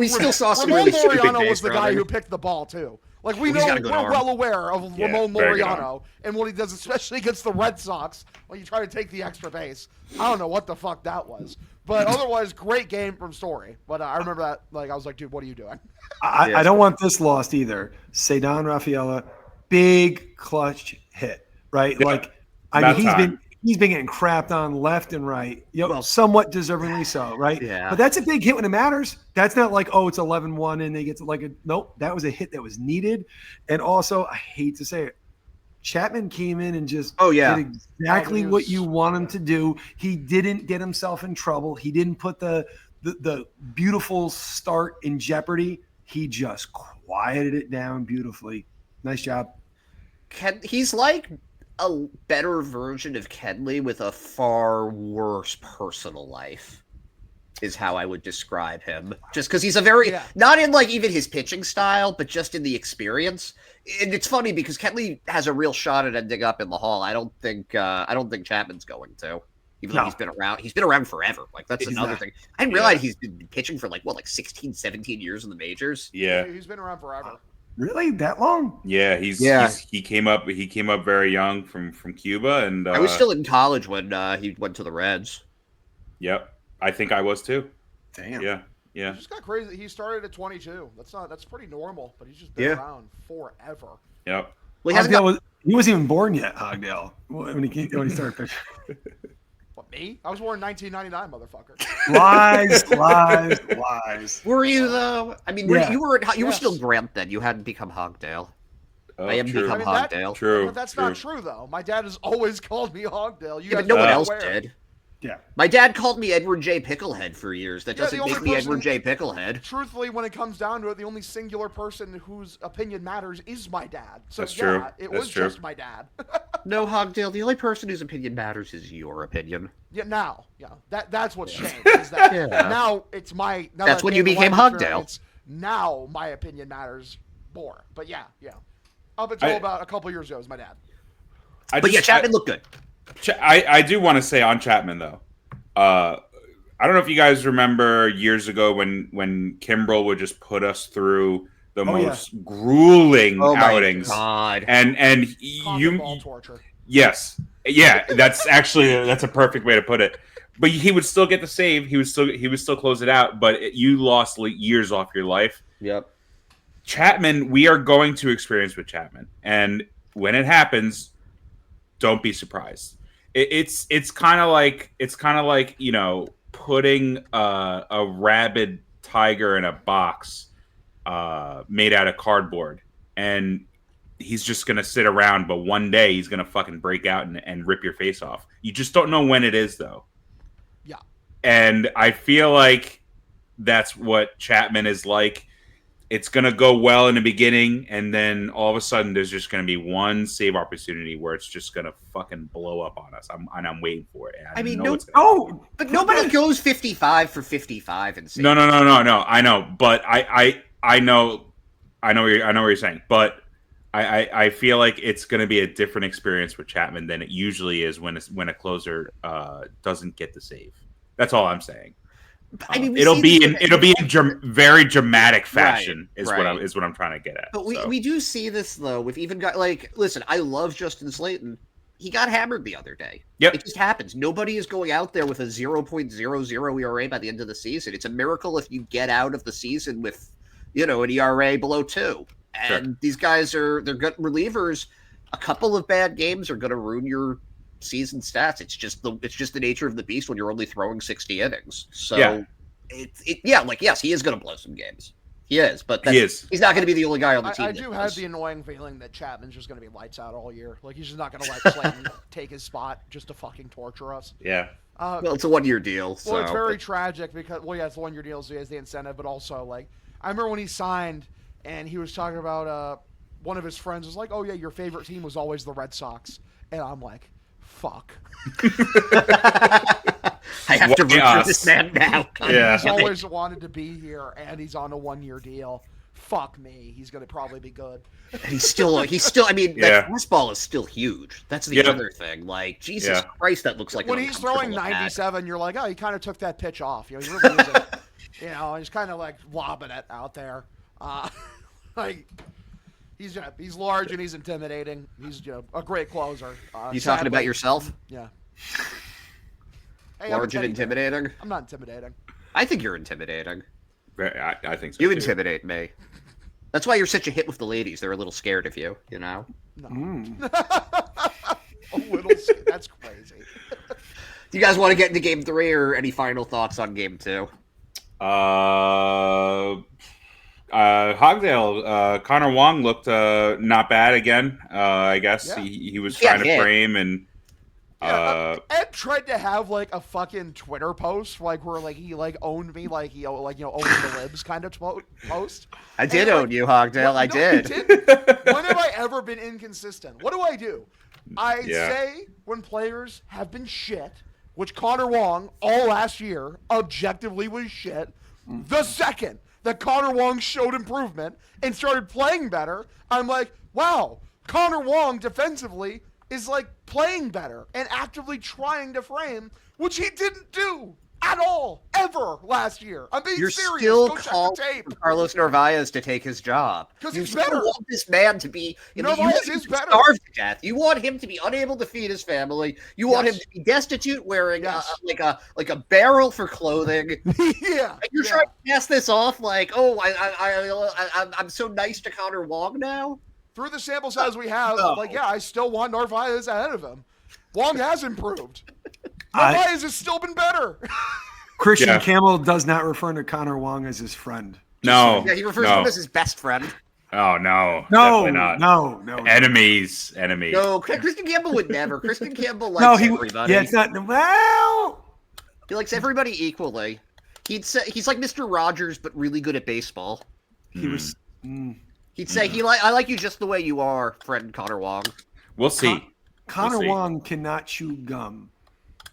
still saw some Ramon really stupid Laureano base was the guy running. who picked the ball too. Like we're arm. well aware of Ramon very good Laureano and what he does, especially against the Red Sox when you try to take the extra base. I don't know what the fuck that was, but otherwise, great game from Story. But I remember that. Like I was like, dude, what are you doing? I don't want this lost either. Cedon Rafaela, big clutch hit, right? Yeah, like I mean, he's been getting crapped on left and right, somewhat deservingly so, right? Yeah. But that's a big hit when it matters. That's not like, it's 11-1 and they get to nope. That was a hit that was needed. And also, I hate to say it, Chapman came in and just did exactly what you want him to do. He didn't get himself in trouble. He didn't put the beautiful start in jeopardy. He just quieted it down beautifully. Nice job. He's like a better version of Kenley with a far worse personal life, is how I would describe him. Just because he's a very not in like even his pitching style, but just in the experience. And it's funny because Kenley has a real shot at ending up in the Hall. I don't think Chapman's going to. Even though he's been around. He's been around forever. Like that's another thing. I didn't realize he's been pitching for like 16, 17 years in the majors. Yeah. He's been around forever. Really? That long? Yeah, he came up very young from Cuba, and I was still in college when he went to the Reds. Yep. I think I was too. Damn. Yeah. He just got crazy. He started at 22. That's pretty normal, but he's just been around forever. Yep. Well, he wasn't even born yet, Hogdale, when he started pitching. What, me? I was born in 1999, motherfucker. Lies. Were you though? I mean, you were still Grant then. You hadn't become Hogdale. I am true. become Hogdale. True. But that's not true though. My dad has always called me Hogdale. But no one else did. Yeah. My dad called me Edward J. Picklehead for years. That doesn't the only make me person- Edward J. Picklehead. Truthfully, when it comes down to it, the only singular person whose opinion matters is my dad. So That's true. It That's was true. just my dad. No, Hogdale, the only person whose opinion matters is your opinion. That's what's changed. Is that Yeah. now it's my. Now That's that when I you gained the became life Hogdale. experience, now my opinion matters more. But yeah. Up until about a couple years ago, it was my dad. Chapman looked good. I do want to say on Chapman though. I don't know if you guys remember years ago when Kimbrel would just put us through the most grueling outings. God. And Ball torture. Yes. Yeah, that's a perfect way to put it. But he would still get the save. He would still close it out, but you lost years off your life. Yep. Chapman, we are going to experience with Chapman. And when it happens, don't be surprised. It's kind of like putting a rabid tiger in a box made out of cardboard, and he's just gonna sit around. But one day he's gonna fucking break out and rip your face off. You just don't know when it is, though. Yeah. And I feel like that's what Chapman is like. It's going to go well in the beginning, and then all of a sudden there's just going to be one save opportunity where it's just going to fucking blow up on us. I'm waiting for it. But nobody goes 55 for 55 and saves. No. I know, but I know what you're saying, but I feel like it's going to be a different experience with Chapman than it usually is when a closer doesn't get the save. That's all I'm saying. I mean, it'll be in very dramatic fashion, right. is what I'm trying to get at. But we do see this though with even guys like, listen, I love Justin Slayton. He got hammered the other day. Yep. It just happens. Nobody is going out there with a 0.00 ERA by the end of the season. It's a miracle if you get out of the season with, an ERA below 2. And these guys they're good relievers. A couple of bad games are going to ruin your season stats. It's just the nature of the beast when you're only throwing 60 innings. So yes, he is going to blow some games. He is, but he's not going to be the only guy on the team. I do have the annoying feeling that Chapman's just going to be lights out all year. Like, he's just not going to let Slayton take his spot just to fucking torture us. Yeah. Well, it's a 1-year deal. Well, it's very tragic because, it's a 1-year deal, so he has the incentive, but also, like, I remember when he signed and he was talking about one of his friends was like, oh, yeah, your favorite team was always the Red Sox. And I'm like, fuck. I have to root for this man now. Yeah. He's always wanted to be here, and he's on a 1-year deal. Fuck me. He's going to probably be good. And he's still. I mean, that fastball is still huge. That's the other thing. Like, Jesus Christ, that looks like when he's throwing 97, you're like, oh, he kind of took that pitch off. He really using it. He's kind of like lobbing it out there. Like. He's large and he's intimidating. He's a great closer. You talking about yourself? Yeah. Hey, large and intimidating? I'm not intimidating. I think you're intimidating. I think so. You intimidate me. That's why you're such a hit with the ladies. They're a little scared of you, No. A little scared. That's crazy. Do you guys want to get into Game 3 or any final thoughts on Game 2? Hogdale, Connor Wong looked not bad again. I guess he was trying to frame and Ed tried to have like a fucking Twitter post like where like he like owned me like he owned the libs kind of post. I did own you, Hogdale. I did. You didn't. When have I ever been inconsistent? What do? I say when players have been shit, which Connor Wong all last year objectively was shit. The second that Connor Wong showed improvement and started playing better, I'm like, wow, Connor Wong defensively is like playing better and actively trying to frame, which he didn't do at all, ever last year. I'm being serious. Still go check the tape. Carlos Narvaez to take his job. Because you he's better. want this man to be Narvaez is better. Starved to death. You want him to be unable to feed his family. You want him to be destitute, wearing like a barrel for clothing. Yeah. And you're trying to pass this off like, oh, I'm so nice to Connor Wong now. Through the sample size we have, I still want Narvaez ahead of him. Wong has improved. Narvaez has still been better. Christian Campbell does not refer to Connor Wong as his friend. No. Yeah, he refers to him as his best friend. Oh, no. No, definitely not. No. Enemies. No, Christian Campbell would never. Christian Campbell likes everybody. Yeah, it's not. Well, he likes everybody equally. He'd say he's like Mr. Rogers, but really good at baseball. He was. He'd say I like you just the way you are, friend Connor Wong. We'll see. Connor Wong cannot chew gum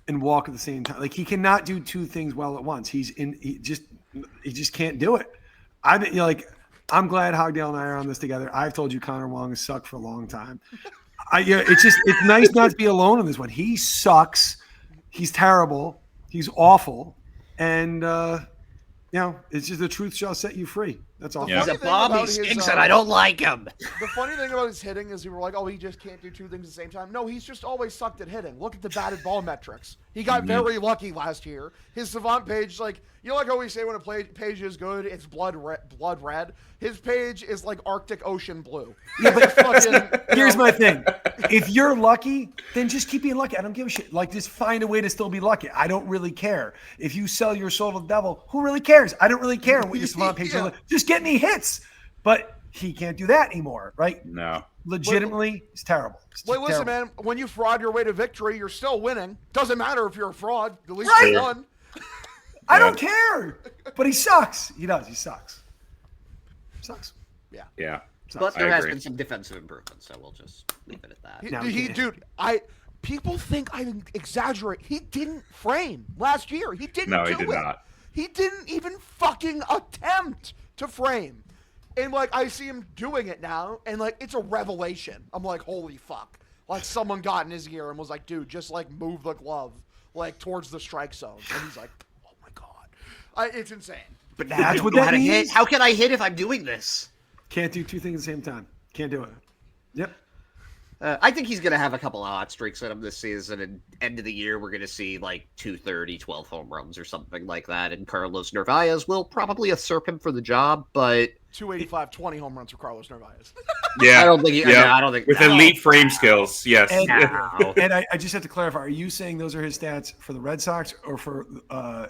and walk at the same time. Like, he cannot do two things well at once. He just can't do it. I'm glad Hogdale and I are on this together. I've told you Connor Wong has sucked for a long time. It's nice not to be alone on this one. He sucks. He's terrible. He's awful. And it's just the truth shall set you free. That's all. He's funny a thing bomb. He about his, stinks, and I don't like him. The funny thing about his hitting is you were like, oh, he just can't do two things at the same time. No, he's just always sucked at hitting. Look at the batted ball metrics. He got very lucky last year. His savant page, like, you know, like how we say when a page is good, it's blood red. His page is like Arctic Ocean blue. Yeah, but here's my thing. If you're lucky, then just keep being lucky. I don't give a shit. Like, just find a way to still be lucky. I don't really care. If you sell your soul to the devil, who really cares? I don't really care what your savant page is. Just get me hits. But he can't do that anymore, right? No. Legitimately, it's terrible. Wait, listen, man. When you fraud your way to victory, you're still winning. Doesn't matter if you're a fraud. At least you won. I don't care. But he sucks. He does. He sucks. Sucks. Yeah. But there has agree. been some defensive improvements, so we'll just leave it at that. No, People think I exaggerate. He didn't frame last year. He didn't. No, do he did it. not. He didn't even fucking attempt to frame. And like I see him doing it now, and like it's a revelation. I'm like, holy fuck! Like someone got in his ear and was like, dude, just like move the glove like towards the strike zone, and he's like, oh my god, it's insane. But that's what that means? How can I hit if I'm doing this? Can't do two things at the same time. Can't do it. Yep. I think he's going to have a couple of hot streaks in him this season, and end of the year we're going to see like 230, 12 home runs or something like that, and Carlos Narvaez will probably usurp him for the job, but 285, 20 home runs for Carlos Narvaez. Yeah. I don't think I don't think with elite frame skills, yes. And I just have to clarify: are you saying those are his stats for the Red Sox or for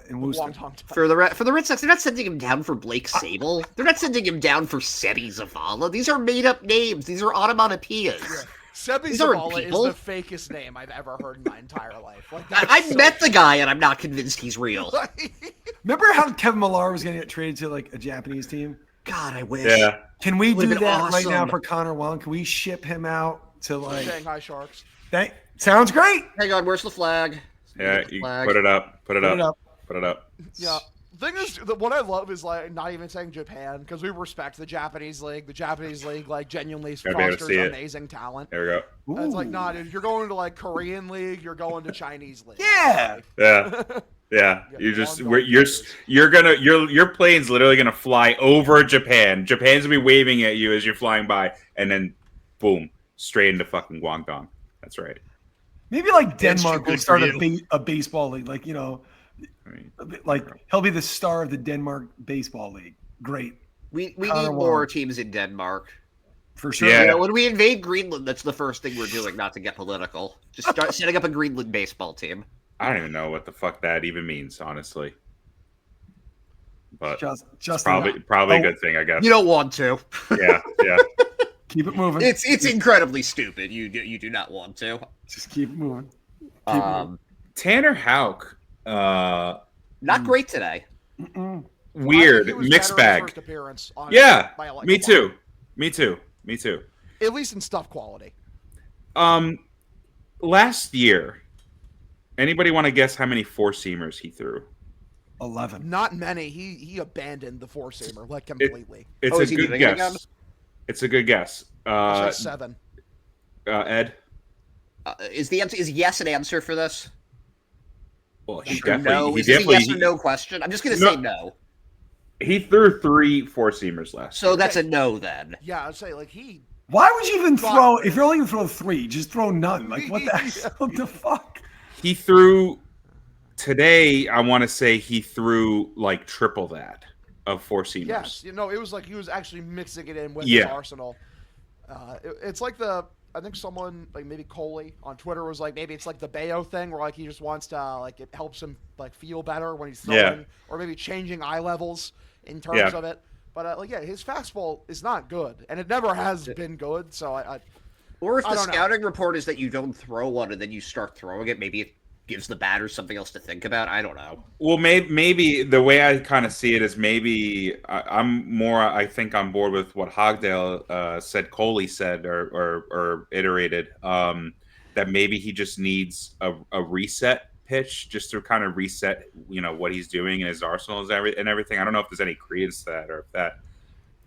in Worcester? For the Red Sox, they're not sending him down for Blake Sable. They're not sending him down for Seti Zavala. These are made up names. These are onomatopoeias. Yeah. Sebi These aren't Zavala is people. the fakest name I've ever heard in my entire life. Like, I've met the guy, and I'm not convinced he's real. Remember how Kevin Millar was going to get traded to like a Japanese team? God, I wish. Yeah. Can we do Would've that been right now awesome. for Connor Wong? Can we ship him out to like Shanghai Sharks. that? Sounds great. Hang on, where's the flag? Yeah, you put it up. Put it up. Yeah. Thing is, what I love is like not even saying Japan because we respect the Japanese league. The Japanese league like genuinely Gotta be able to fosters see it. amazing talent. There we go. And it's like, nah, dude, you're going to like Korean league, you're going to Chinese league. Yeah. Yeah. Yeah. Yeah, Your plane's literally gonna fly over Japan. Japan's gonna be waving at you as you're flying by, and then boom, straight into fucking Guangdong. That's right. Maybe like That's Denmark good will start for a baseball league, like I mean, like he'll be the star of the Denmark baseball league. Great We Connor need Wong. more teams in Denmark. for sure. Yeah. You know, when we invade Greenland, that's the first thing we're doing, not to get political. Just start setting up a Greenland baseball team. I don't even know what the fuck that even means, honestly. But Just probably a good thing, I guess. You don't want to. Yeah. keep it moving. It's incredibly stupid. You do not want to. Just keep it moving. Keep it moving. Tanner Houck, Not great today. weird, I think he was mixed better in his bag. first appearance, honestly, Yeah, by, like, me a lot. too. Me too. At least in stuff quality. Last year, anybody want to guess how many four-seamers he threw? 11. Not many. He abandoned the four-seamer like completely. It's Oh, a is he good doing it again? guess. It's a good guess. I'll say 7. Ed? Is yes an answer for this? Well, Yes or no? he Is this a definitely yes or no question? I'm just gonna No. say no. he threw 3 four-seamers last. So that's a no then. Yeah, I'd say like he. Why would you even God. throw? If you're only gonna throw 3, just throw none. Like what the what the fuck? He threw today. I want to say he threw like triple that of four-seamers. Yes, it was like he was actually mixing it in with Yeah. his arsenal. It's like I think someone like maybe Coley on Twitter was like maybe it's like the Bayo thing where like he just wants to like it helps him like feel better when he's throwing or maybe changing eye levels in terms of it. But his fastball is not good and it never has been good. So I Or if I the don't know. scouting report is that you don't throw one and then you start throwing it, maybe it gives the batter something else to think about. I don't know. Well, maybe the way I kind of see it is maybe I'm more, I think, on board with what Hogdale said, Coley said, or iterated, that maybe he just needs a reset pitch just to kind of reset, what he's doing in his arsenal and everything. I don't know if there's any credence to that or if that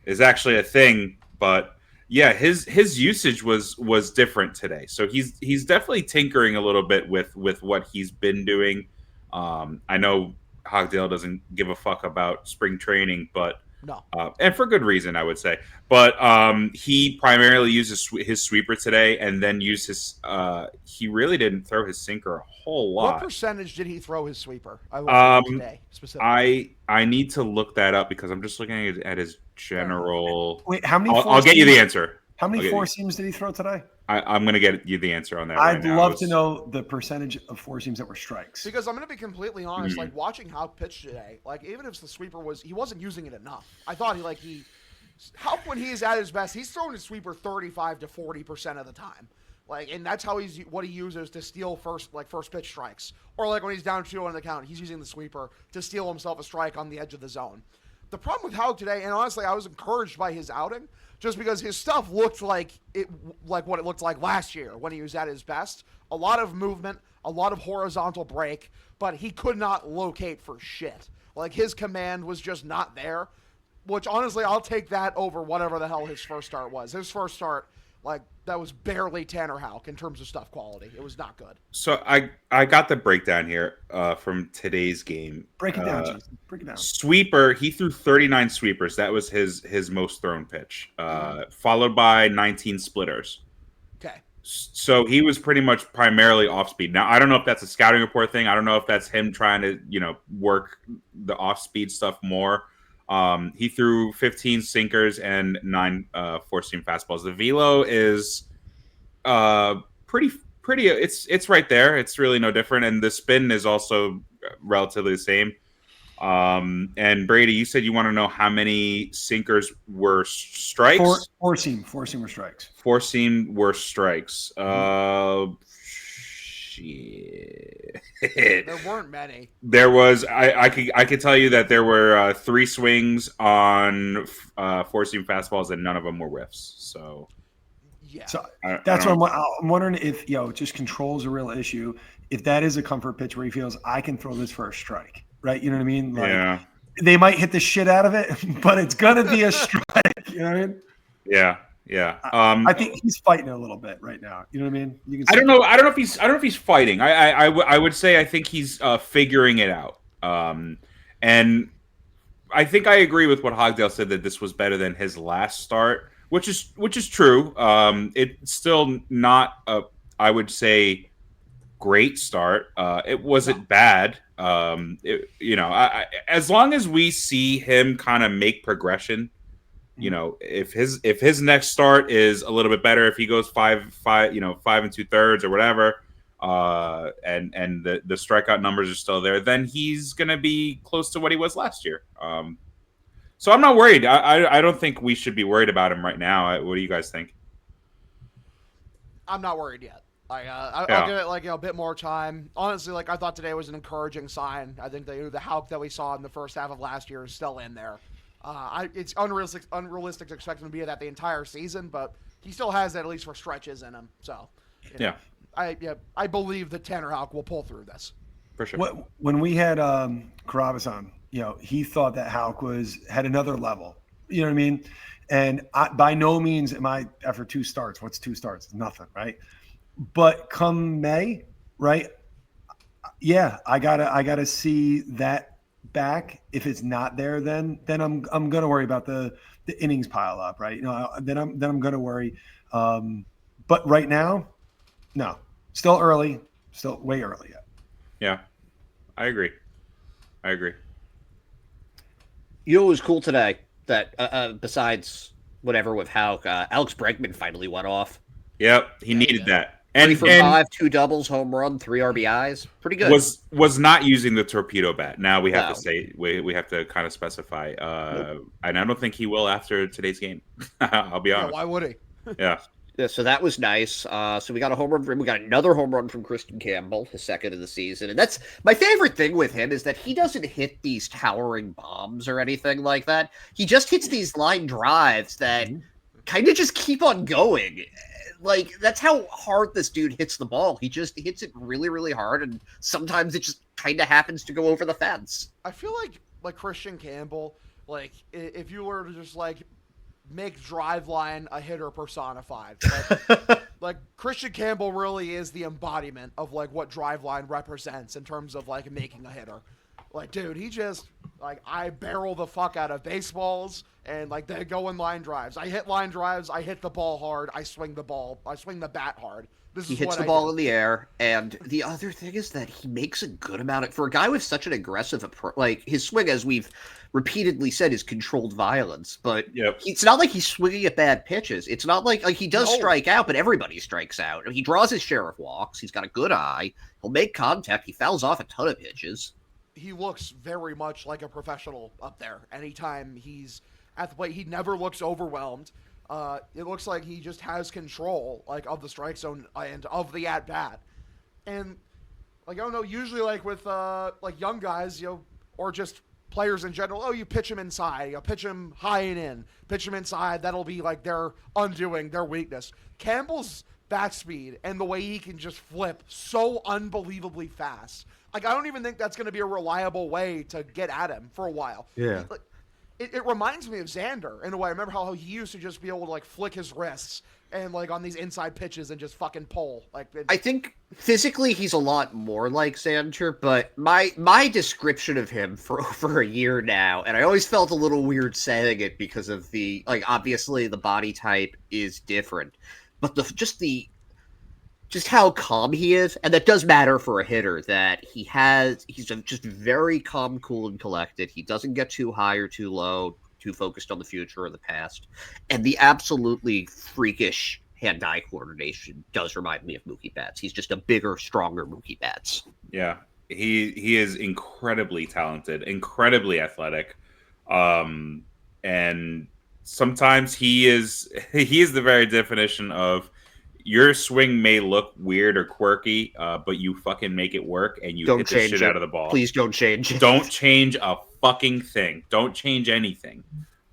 is actually a thing. But yeah, his usage was different today. So he's definitely tinkering a little bit with what he's been doing. I know Hogdale doesn't give a fuck about spring training, but No. and for good reason, I would say. But he primarily uses his sweeper today, and then used his. He really didn't throw his sinker a whole What lot. percentage did he throw his sweeper? I will Um, today specifically. I need to look that up because I'm just looking at his general. Wait, how many? I'll get you the answer. How many I'll get four you- seams did he throw today? I'm going to get you the answer on that right I'd now. love to know the percentage of four seams that were strikes. Because I'm going to be completely honest, Mm-hmm. like watching Houck pitch today, like even if the sweeper he wasn't using it enough. I thought Houck when he's at his best, he's throwing his sweeper 35 to 40% of the time. Like, and that's what he uses to steal first pitch strikes. Or like when he's down 2 on the count, he's using the sweeper to steal himself a strike on the edge of the zone. The problem with Houck today, and honestly, I was encouraged by his outing, just because his stuff looked like what it looked like last year when he was at his best. A lot of movement, a lot of horizontal break, but he could not locate for shit. Like his command was just not there. Which honestly, I'll take that over whatever the hell his first start was. His first start, like that was barely Tanner Houck in terms of stuff quality. It was not good. So I got the breakdown here from today's game. Break it down, Jason. Break it down. Sweeper, he threw 39 sweepers. That was his most thrown pitch, followed by 19 splitters. Okay. So he was pretty much primarily off speed. Now I don't know if that's a scouting report thing. I don't know if that's him trying to work the off speed stuff more. He threw 15 sinkers and 9 four-seam fastballs. The velo is pretty. It's right there. It's really no different, and the spin is also relatively the same. And Brady, you said you want to know how many sinkers were strikes. Four seam were strikes. Four-seam were strikes. Shit. There weren't many. There was I could tell you that there were 3 swings on four-seam fastballs and none of them were whiffs. So Yeah. So that's what I'm wondering if just control's a real issue. If that is a comfort pitch where he feels I can throw this for a strike, right? You know what I mean? Like, yeah. They might hit the shit out of it, but it's gonna be a strike. You know what I mean? Yeah. Yeah. I think he's fighting a little bit right now. You know what I mean? You can I don't know. I don't know if he's fighting. I would say I think he's figuring it out. And I think I agree with what Hogdale said that this was better than his last start, which is true. It's still not a, I would say, great start. It wasn't bad. As long as we see him kind of make progression. If his next start is a little bit better, if he goes 5 2/3 or whatever, and the strikeout numbers are still there, then he's gonna be close to what he was last year. So I'm not worried. I don't think we should be worried about him right now. What do you guys think? I'm not worried yet. I'll give it a bit more time. Honestly, I thought today was an encouraging sign. I think the Houck that we saw in the first half of last year is still in there. It's unrealistic to expect him to be that the entire season, but he still has that at least for stretches in him. So, I believe that Tanner Houck will pull through this for sure. When we had Carabas on, he thought that Houck had another level. You know what I mean? And by no means am I after 2 starts. What's 2 starts? Nothing, right? But come May, right? Yeah, I gotta see that back. If it's not there, then I'm gonna worry about the innings pile up, right? Then I'm gonna worry. But right now, no, still early, still way early yet. Yeah, I agree. You know what was cool today? That besides whatever with Houck, Alex Bregman finally went off. Yep, he needed that. 3 for 5, 2 doubles, home run, 3 RBIs. Pretty good. Was not using the torpedo bat. Now we have to say we have to kind of specify. And I don't think he will after today's game. I'll be honest. why would he? Yeah. So that was nice. So we got a home run. We got another home run from Christian Campbell, his second of the season. And that's my favorite thing with him is that he doesn't hit these towering bombs or anything like that. He just hits these line drives that kind of just keep on going. Like, that's how hard this dude hits the ball. He just hits it really, really hard, and sometimes it just kind of happens to go over the fence. I feel like Christian Campbell, if you were to just make Driveline a hitter personified. Like Christian Campbell really is the embodiment of like what Driveline represents in terms of like making a hitter. Like, dude, he just like I barrel the fuck out of baseballs and like they go in line drives. I hit line drives. I hit the ball hard. I swing the ball. I swing the bat hard. He hits the ball in the air, and the other thing is that he makes a good amount of for a guy with such an aggressive approach. Like his swing, as we've repeatedly said, is controlled violence. But it's not like he's swinging at bad pitches. It's not like he does strike out, but everybody strikes out. He draws his share of walks. He's got a good eye. He'll make contact. He fouls off a ton of pitches. He looks very much like a professional up there. Anytime he's at the plate, he never looks overwhelmed. It looks like he just has control, like, of the strike zone and of the at bat. And like, I don't know, usually like with like young guys, you know, or just players in general, oh, you pitch him inside, you know, pitch him high and in, pitch him inside. That'll be like their undoing, their weakness. Campbell's bat speed and the way he can just flip so unbelievably fast. Like, I don't even think that's going to be a reliable way to get at him for a while. Yeah. It reminds me of Xander in a way. I remember how he used to just be able to like flick his wrists and like on these inside pitches and just fucking pull. I think physically he's a lot more like Xander, but my description of him for over a year now, and I always felt a little weird saying it because of the like obviously the body type is different, but just how calm he is, and that does matter for a hitter, that he's just very calm, cool, and collected. He doesn't get too high or too low, too focused on the future or the past. And the absolutely freakish hand-eye coordination does remind me of Mookie Betts. He's just a bigger, stronger Mookie Betts. Yeah, he is incredibly talented, incredibly athletic. And sometimes he is the very definition of your swing may look weird or quirky, but you fucking make it work and you hit the shit out of the ball. Please don't change it. Don't change a fucking thing. Don't change anything.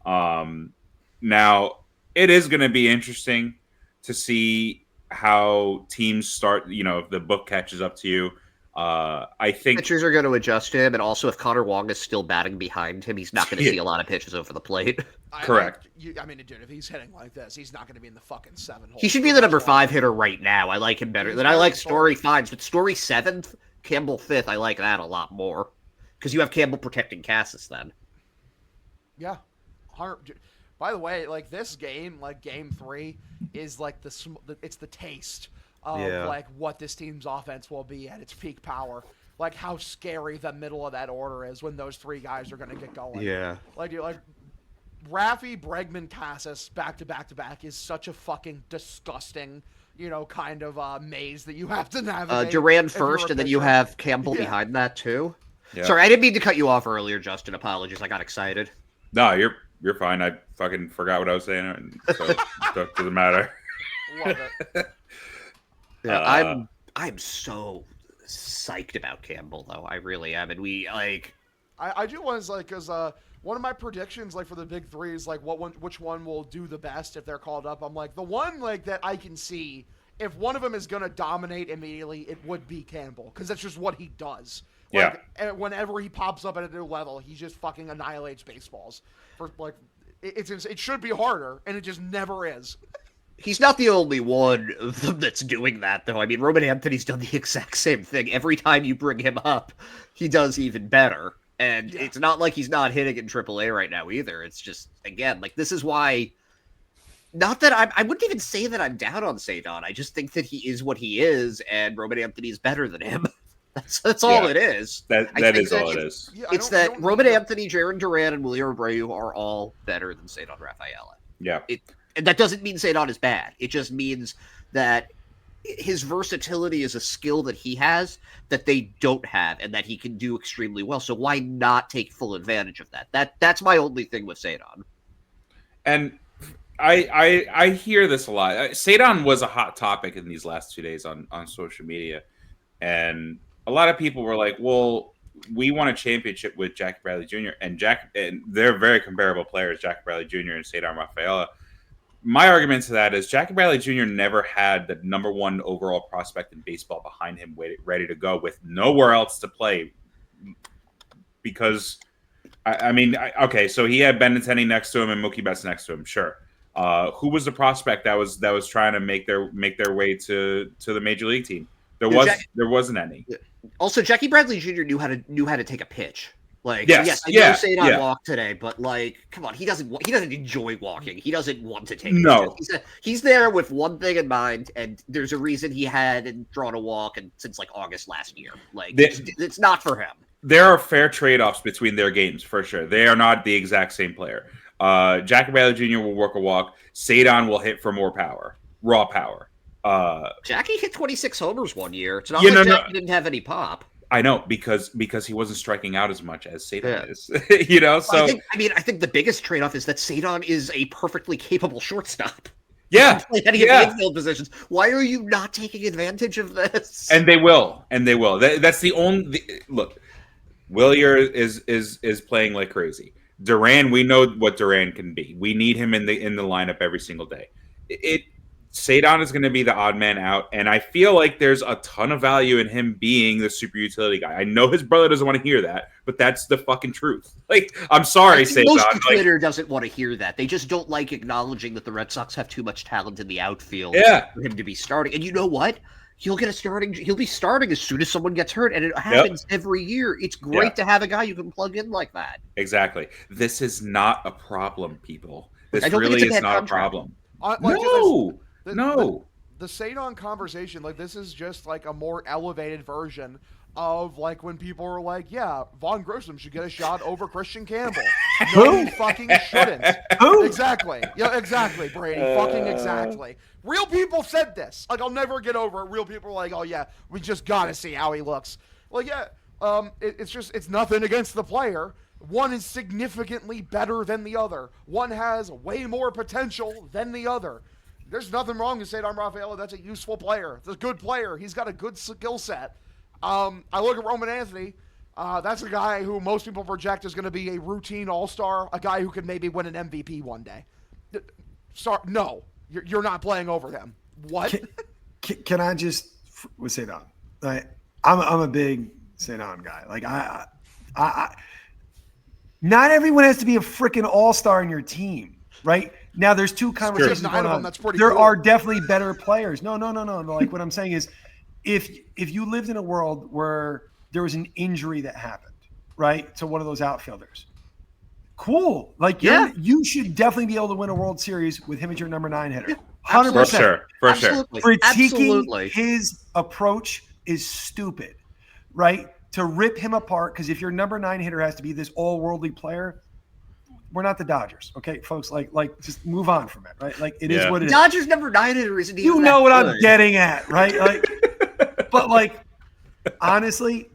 Now, it is going to be interesting to see how teams start, you know, if the book catches up to you. I think pitchers are going to adjust him, and also if Connor Wong is still batting behind him, he's not going to see a lot of pitches over the plate. Correct. I mean, dude, if he's hitting like this, he's not going to be in the fucking 7 hole. He should be the number 5 hitter right now. I like him better. I like Story 5, but Story 7th, Campbell 5th, I like that a lot more. Because you have Campbell protecting Cassis then. Yeah. By the way, like this game, like game 3, is like it's the taste of like what this team's offense will be at its peak power. Like how scary the middle of that order is when those 3 guys are going to get going. Yeah. Like Raffy, Bregman, Cassis back to back is such a fucking disgusting, you know, kind of maze that you have to navigate. Duran first, and then you have Campbell behind that too. Yeah. Sorry, I didn't mean to cut you off earlier, Justin. Apologies, I got excited. No, you're fine. I fucking forgot what I was saying, so it doesn't matter. Love it. Yeah, I'm so psyched about Campbell though. I really am, and we like. I do want to because one of my predictions like for the big 3 is like which one will do the best if they're called up. I'm like the one like that I can see if one of them is gonna dominate immediately, it would be Campbell because that's just what he does. Like, whenever he pops up at a new level, he just fucking annihilates baseballs. For like, it should be harder, and it just never is. He's not the only one of them that's doing that, though. I mean, Roman Anthony's done the exact same thing. Every time you bring him up, he does even better. And it's not like he's not hitting in AAA right now either. It's just, again, like, this is why... Not that I wouldn't even say that I'm down on Cedon. I just think that he is what he is, and Roman Anthony is better than him. That's all it is. That is all it is. Yeah, it's that Roman Anthony, Jarren Duran, and William Abreu are all better than Cedon Rafaela. Yeah. And that doesn't mean Cedon is bad. It just means that his versatility is a skill that he has that they don't have and that he can do extremely well. So why not take full advantage of that? That's my only thing with Cedon. And I hear this a lot. Cedon was a hot topic in these last 2 days on social media. And a lot of people were like, well, we won a championship with Jackie Bradley Jr. and they're very comparable players, Jackie Bradley Jr. and Cedon Rafaela. My argument to that is Jackie Bradley Jr. never had the number 1 overall prospect in baseball behind him ready to go with nowhere else to play. Because, okay, so he had Benintendi next to him and Mookie Betts next to him, sure. Who was the prospect that was trying to make their way to the major league team? There wasn't any. Also, Jackie Bradley Jr. knew how to take a pitch. Like, Yes, I know Sadon walked today, but like, come on, he doesn't enjoy walking. He doesn't want to take. No, he's there with one thing in mind, and there's a reason he hadn't drawn a walk since like August last year. Like, it's not for him. There are fair trade-offs between their games for sure. They are not the exact same player. Jackie Bradley Jr. will work a walk. Sadon will hit for more power, raw power. Jackie hit 26 homers one year. It's not like Jackie didn't have any pop. I know because he wasn't striking out as much as Sadon is. So I think the biggest trade-off is that Sadon is a perfectly capable shortstop. Yeah, any of the infield positions. Why are you not taking advantage of this? And they will. That's the only look. Willier is playing like crazy. Duran, we know what Duran can be. We need him in the lineup every single day. Sadon is going to be the odd man out, and I feel like there's a ton of value in him being the super utility guy. I know his brother doesn't want to hear that, but that's the fucking truth. Like, I'm sorry, Sadon. Most of Twitter doesn't want to hear that. They just don't like acknowledging that the Red Sox have too much talent in the outfield for him to be starting. And you know what? He'll be starting as soon as someone gets hurt, and it happens every year. It's great to have a guy you can plug in like that. Exactly. This is not a problem, people. This really is not a problem. No. The Sadon conversation, like, this is just like a more elevated version of like when people were like, yeah, Vaughn Grissom should get a shot over Christian Campbell. No, he fucking shouldn't. Who? Exactly. Yeah, exactly, Brady. Fucking exactly. Real people said this. Like, I'll never get over it. Real people were like, oh yeah, we just gotta see how he looks. Well, yeah, it's nothing against the player. One is significantly better than the other. One has way more potential than the other. There's nothing wrong with Sadon Rafaela. That's a useful player. It's a good player. He's got a good skill set. I look at Roman Anthony. That's a guy who most people project is going to be a routine all-star, a guy who could maybe win an MVP one day. Sorry, no, you're not playing over him. What? Can I just with Sadon? I'm a big Sadon guy. Like I not everyone has to be a freaking all-star in your team, right? Now there's two conversations going on. There are definitely better players. No. Like what I'm saying is, if you lived in a world where there was an injury that happened, right, to one of those outfielders, cool. Like you should definitely be able to win a World Series with him as your number 9 hitter. 100%. For sure. Critiquing his approach is stupid, right? To rip him apart, because if your number 9 hitter has to be this all-worldly player, we're not the Dodgers, okay, folks. Like, just move on from it, right? Like, it is what it is. Dodgers number 9 hitter isn't even. You know what I'm getting at, right? Like, but like, honestly,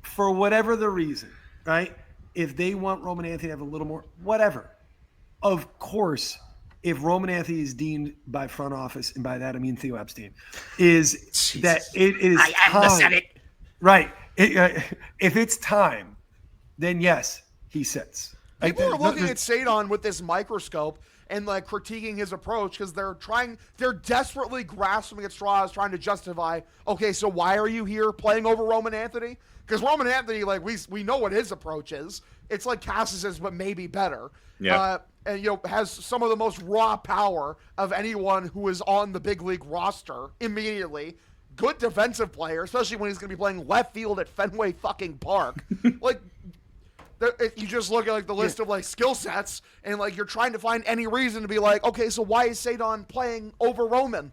for whatever the reason, right? If they want Roman Anthony to have a little more, whatever. Of course, if Roman Anthony is deemed by front office, and by that I mean Theo Epstein, is that it is I am the Senate. Right. If it's time, then yes, he sits. People are looking at Sadon with this microscope and like critiquing his approach because they're desperately grasping at straws, trying to justify, okay, so why are you here playing over Roman Anthony? Because Roman Anthony, like, we know what his approach is. It's like Cassis's, but maybe better. Yeah. And has some of the most raw power of anyone who is on the big league roster immediately. Good defensive player, especially when he's going to be playing left field at Fenway fucking Park. Like, you just look at like the list of like skill sets, and like you're trying to find any reason to be like, okay, so why is Sadon playing over Roman?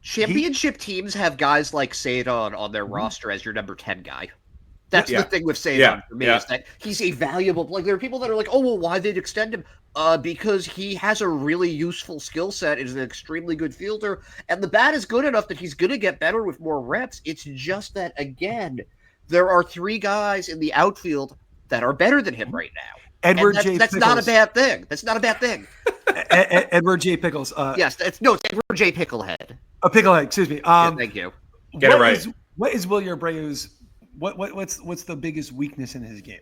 Championship teams have guys like Sadon on their roster as your number 10 guy. That's the thing with Sadon for me is that he's a valuable. Like, there are people that are like, oh well, why they'd extend him? Because he has a really useful skill set, is an extremely good fielder, and the bat is good enough that he's going to get better with more reps. It's just that, again, there are 3 guys in the outfield that are better than him right now. That's not a bad thing. That's not a bad thing. Edward J. Pickles. Yes, it's Edward J. Picklehead. Picklehead, excuse me. Thank you. Get it right. What is Willier Abreu's? What's the biggest weakness in his game?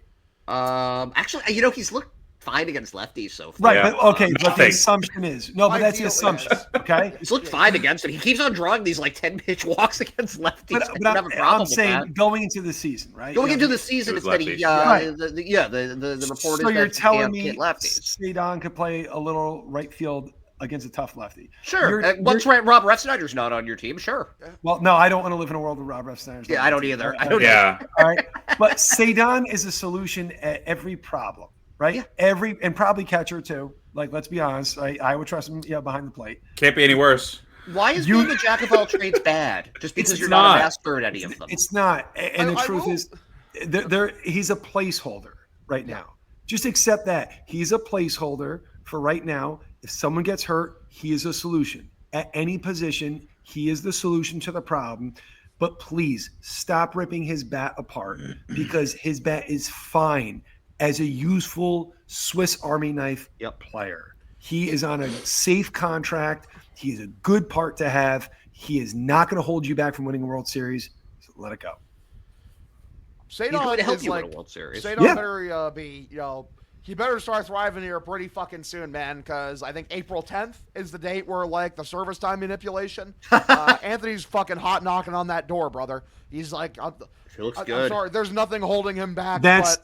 Actually, he's looked fine against lefties so far. Right, yeah. But the assumption is but that's the assumption. Okay, he's looked fine against him. He keeps on drawing these like 10-pitch walks against lefties. But I'm saying going into the season, right? Going into the season, it's that the reporters. So you're telling me Sadon could play a little right field against a tough lefty. Sure. Once Rob Refsnyder's not on your team, sure. Well, no, I don't want to live in a world with Rob Refsnyder's. Yeah, I don't either. I don't Yeah. All right. But Cedon is a solution at every problem, right? Yeah. And probably catcher too. Like, let's be honest. I would trust him behind the plate. Can't be any worse. Why is being a jack of all trades bad? Just because you're not a master at any of them? It's not. And the truth is, he's a placeholder right now. Just accept that. He's a placeholder for right now. If someone gets hurt, he is a solution. At any position, he is the solution to the problem. But please stop ripping his bat apart because his bat is fine as a useful Swiss Army knife player. He is on a safe contract. He is a good part to have. He is not going to hold you back from winning a World Series. So let it go. He's going to help you win a World Series. Cedon better be, he better start thriving here pretty fucking soon, man, because I think April 10th is the date where, like, the service time manipulation. Anthony's fucking hot knocking on that door, brother. He's like, He looks good. I'm sorry, there's nothing holding him back. That's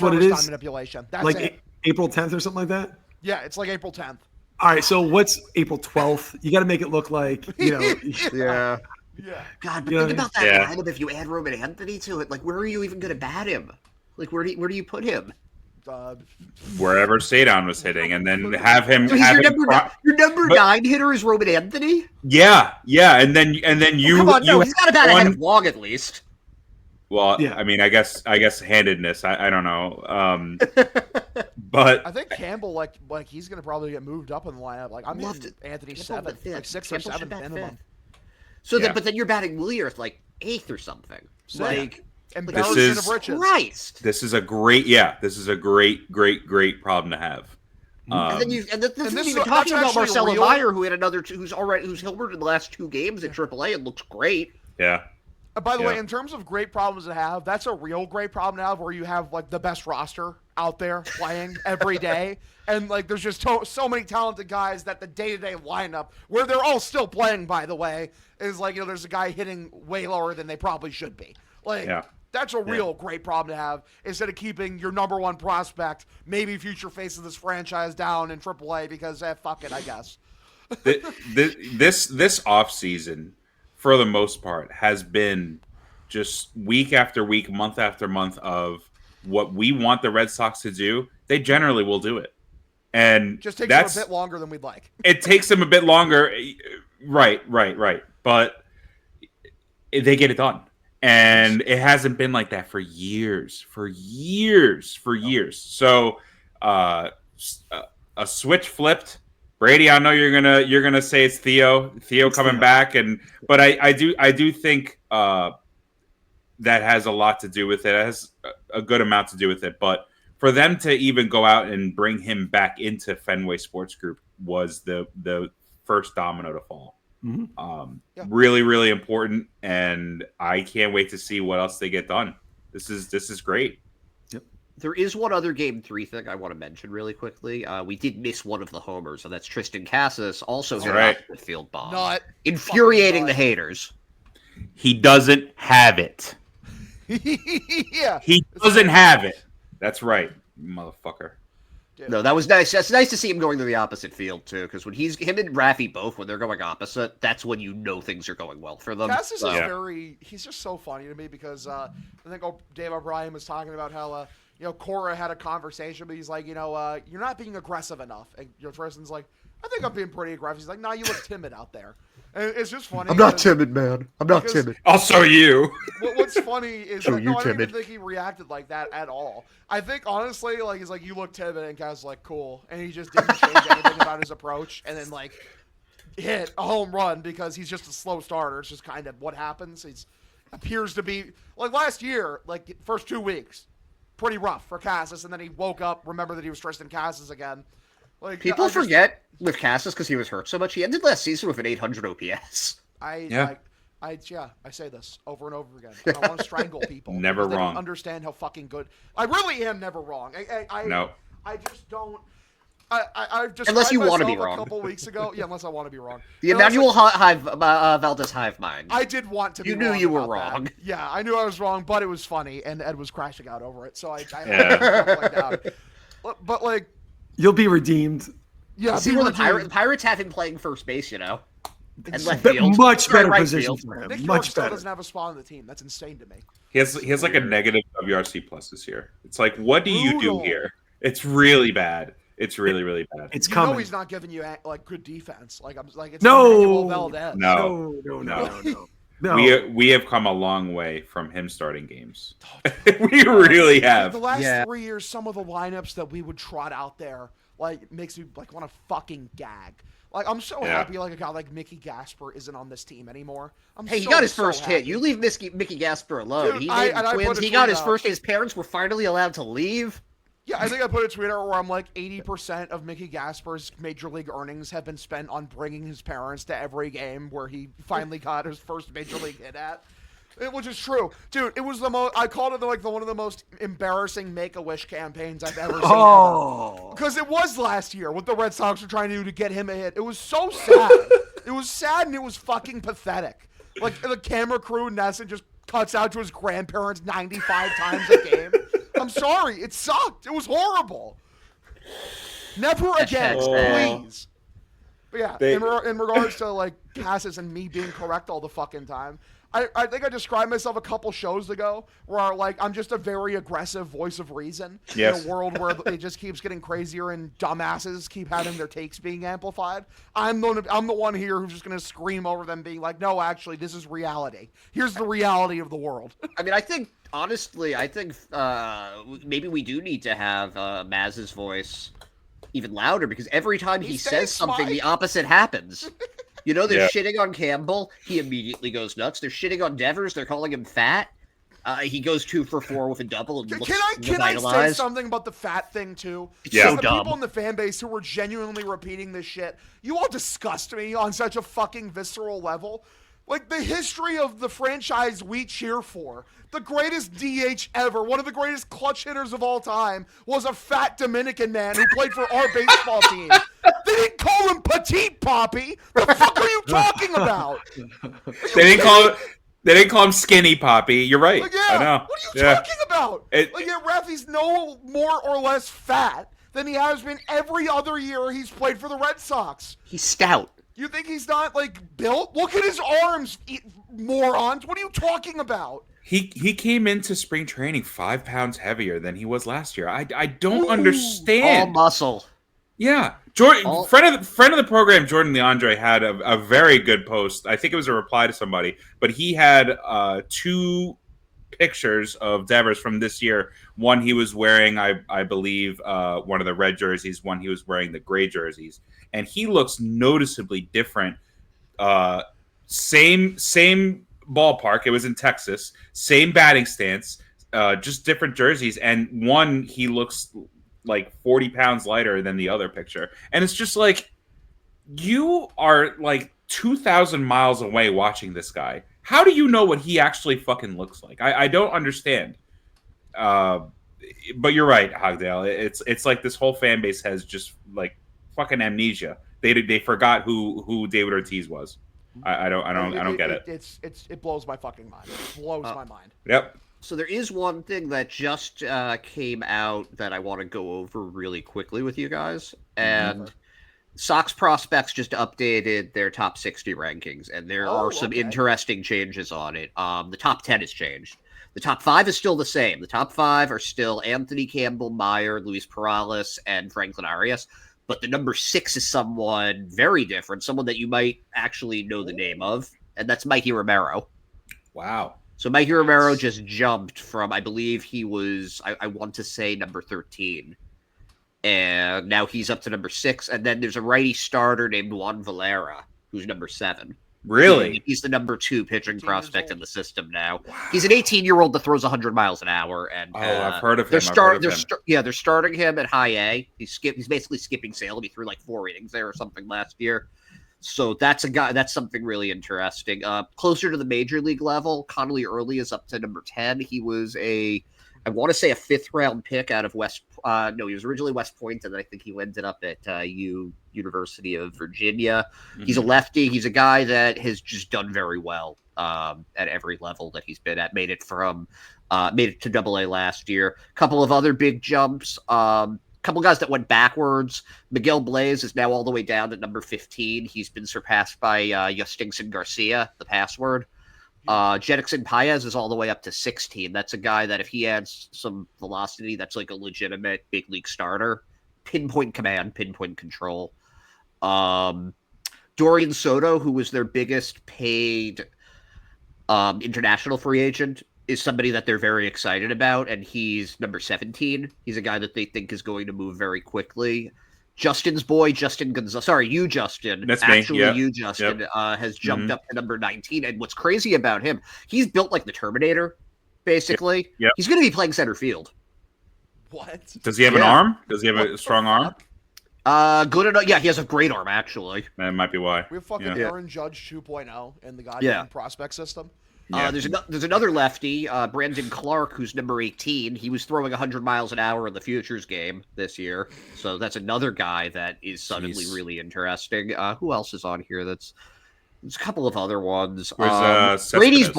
what it is. Time manipulation. That's like it. April 10th or something like that? Yeah, it's like April 10th. All right, so what's April 12th? You got to make it look like, Yeah. Yeah. God, but think about that lineup if you add Roman Anthony to it. Like, where are you even going to bat him? Like, where do you put him? Wherever Cedon was hitting, and then have him. So have your number 9 hitter is Roman Anthony? Yeah, and then you. Come on, you he's got to bat ahead of Wong at least. Well, yeah. I mean, I guess handedness. I don't know. But I think Campbell, like he's gonna probably get moved up in the lineup. Like I'm in Anthony 7th, like 6th or 7th minimum. So but then you're batting Lear at like 8th or something. Like embarrassment of riches. Christ. This is a great great problem to have. And this isn't even talking about Marcelo Meyer, who had who's Hilbert in the last 2 games at AAA and looks great. Yeah. By the way, in terms of great problems to have, that's a real great problem to have where you have like the best roster out there playing every day. And like there's just so many talented guys that the day-to-day lineup, where they're all still playing, by the way, is like, there's a guy hitting way lower than they probably should be. Like, that's a real great problem to have instead of keeping your number 1 prospect, maybe future face of this franchise, down in AAA because, fuck it, I guess. This offseason, for the most part, has been just week after week, month after month of what we want the Red Sox to do. They generally will do it. And just takes them a bit longer than we'd like. It takes them a bit longer. Right. But they get it done. And it hasn't been like that for years. So a switch flipped. Brady, I know you're gonna say it's Theo coming back, but I do think that has a lot to do with it. It has a good amount to do with it. But for them to even go out and bring him back into Fenway Sports Group was the first domino to fall. Mm-hmm. Really, really important, and I can't wait to see what else they get done. This is great. There is one other Game 3 thing I want to mention really quickly. We did miss one of the homers, so that's Tristan Casas also hit an opposite field bomb. Infuriating the haters. He doesn't have it. Yeah. He doesn't have it. That's right, motherfucker. No, that was nice. It's nice to see him going to the opposite field, too, because when him and Raffy both, when they're going opposite, that's when you know things are going well for them. Casas is he's just so funny to me because I think Dave O'Brien was talking about how, Cora had a conversation, but he's like, you're not being aggressive enough. And Tristan's like, I think I'm being pretty aggressive. He's like, nah, you look timid out there. And it's just funny. I'm not timid, man. I'm not timid. I'll show you. What's funny is that, I don't even think he reacted like that at all. I think, honestly, he's like, you look timid, and Kaz like, cool. And he just didn't change anything about his approach. And then, hit a home run because he's just a slow starter. It's just kind of what happens. He appears to be, last year, first 2 weeks, pretty rough for Casas. And then he woke up, remembered that he was Tristan Casas again. People forget with Casas because he was hurt so much. He ended last season with an 800 OPS. I say this over and over again. I want to strangle people. Never wrong. They don't understand how fucking good. I really am never wrong. No. I just don't. I just unless you want to be wrong. A couple weeks ago, unless I want to be wrong. The Emmanuel Valdez hive mind. I did want to be. You knew you were wrong. That. Yeah, I knew I was wrong, but it was funny, and Ed was crashing out over it. So I But you'll be redeemed. Yeah, See be where the routine. Pirates have him playing first base, and It's left field. Much Sorry, better right position field. for him. Nick York Much still better. doesn't have a spot on the team. That's insane to me. He has like a Weird. negative WRC plus this year. It's like, what do you do Brutal. here? It's really bad. It's really, really bad. It's You coming. know he's not giving you like good defense. Like I'm like it's No. Emmanuel Valdez. No. No. We have come a long way from him starting games. We really have. The last Yeah. 3 years, some of the lineups that we would trot out there like makes me like want to fucking gag. Like I'm so happy like a guy like Mickey Gasper isn't on this team anymore. Hey, he got his first hit. You leave Mickey Gasper alone. Dude, He I made the put Twins. a He got tweet his out. first hit. His parents were finally allowed to leave. Yeah, I think I put a tweet out where I'm like 80% of Mickey Gasper's major league earnings have been spent on bringing his parents to every game where he finally got his first major league hit at. Which is true, dude. It was the most. I called it like one of the most embarrassing Make-A-Wish campaigns I've ever seen. Oh. Because it was last year what the Red Sox were trying to do to get him a hit. It was so sad. It was sad and it was fucking pathetic. Like the camera crew, Nesson just cuts out to his grandparents 95 times a game. I'm sorry, it sucked. It was horrible. Never again, Hashtag please. But yeah, They- in regards to like passes and me being correct all the fucking time, I think I described myself a couple shows ago where like I'm just a very aggressive voice of reason Yes. in a world where it just keeps getting crazier and dumbasses keep having their takes being amplified. I'm the one here who's just gonna scream over them, being like, "No, actually, this is reality. Here's the reality of the world." I mean, I think honestly, maybe we do need to have Maz's voice even louder because every time he says something, the opposite happens. You know, they're shitting on Campbell. He immediately goes nuts. They're shitting on Devers. They're calling him fat. He goes 2 for 4 with a double and looks Can I say revitalized. something about the fat thing too? Yeah. So the dumb. people in the fan base who were genuinely repeating this shit, you all disgust me on such a fucking visceral level. Like the history of the franchise we cheer for, the greatest DH ever, one of the greatest clutch hitters of all time, was a fat Dominican man who played for our baseball team. They didn't call him Petite Poppy. The fuck are you talking about? They didn't call him Skinny Poppy. You're right. Like, yeah, I know. what are you talking about? Ref, he's no more or less fat than he has been every other year he's played for the Red Sox. He's stout. You think he's not, like, built? Look at his arms, morons. What are you talking about? He came into spring training 5 pounds heavier than he was last year. I don't understand. All muscle. Yeah, Jordan, friend of the program, Jordan Leandre had a very good post. I think it was a reply to somebody, but he had 2 pictures of Devers from this year. One he was wearing, I believe, one of the red jerseys. One he was wearing the gray jerseys, and he looks noticeably different. Same ballpark. It was in Texas. Same batting stance, just different jerseys. And one he looks like 40 pounds lighter than the other picture. And it's just like, you are like 2,000 miles away watching this guy. How do you know what he actually fucking looks like? I don't understand. But you're right, Hogdale. It's like this whole fan base has just like fucking amnesia. They forgot who David Ortiz was. I don't get it. It blows my fucking mind. It blows my mind. Yep. So there is one thing that just came out that I want to go over really quickly with you guys. And Sox prospects just updated their top 60 rankings, and there are some interesting changes on it. The top 10 has changed. The top 5 is still the same. The top 5 are still Anthony Campbell, Meyer, Luis Perales, and Franklin Arias. But the number 6 is someone very different, someone that you might actually know the name of, and that's Mikey Romero. Wow. So Mikey Romero just jumped from, I believe he was, I want to say number 13. And now he's up to number 6. And then there's a righty starter named Juan Valera, who's number 7. Really? He's the number 2 pitching prospect in the system now. Wow. He's an 18-year-old that throws 100 miles an hour. And I've heard of him. They're starting him at high A. He's basically skipping Salem. He threw like 4 innings there or something last year. So that's something really interesting. Closer to the major league level, Connolly Early is up to number 10. He was I want to say a 5th round pick out of he was originally West Point, and I think he ended up at University of Virginia. Mm-hmm. He's a lefty. He's a guy that has just done very well at every level that he's been at. Made it to Double-A last year. A couple of other big jumps. couple guys that went backwards. Miguel Blaze is now all the way down to number 15. He's been surpassed by Justinson Garcia, the password. Jedixon Paez is all the way up to 16. That's a guy that if he adds some velocity, that's like a legitimate big league starter. Pinpoint command, pinpoint control. Dorian Soto, who was their biggest paid international free agent, is somebody that they're very excited about, and he's number 17. He's a guy that they think is going to move very quickly. Justin's boy, Justin Gonzalez. Sorry, you, Justin. That's me. Actually, Yep. you, Justin, Yep. Has jumped up to number 19. And what's crazy about him, he's built like the Terminator, basically. Yep. He's going to be playing center field. What? Does he have an Yeah. arm? Does he have a strong arm? Good enough. Yeah, he has a great arm, actually. That might be why. We have fucking Yeah. Aaron Judge 2.0 in the goddamn Yeah. prospect system. Yeah. There's another lefty, Brandon Clark, who's number 18. He was throwing 100 miles an hour in the Futures game this year. So that's another guy that is suddenly Jeez. really interesting. Who else is on here? There's a couple of other ones. Where's Brady's Cespedes?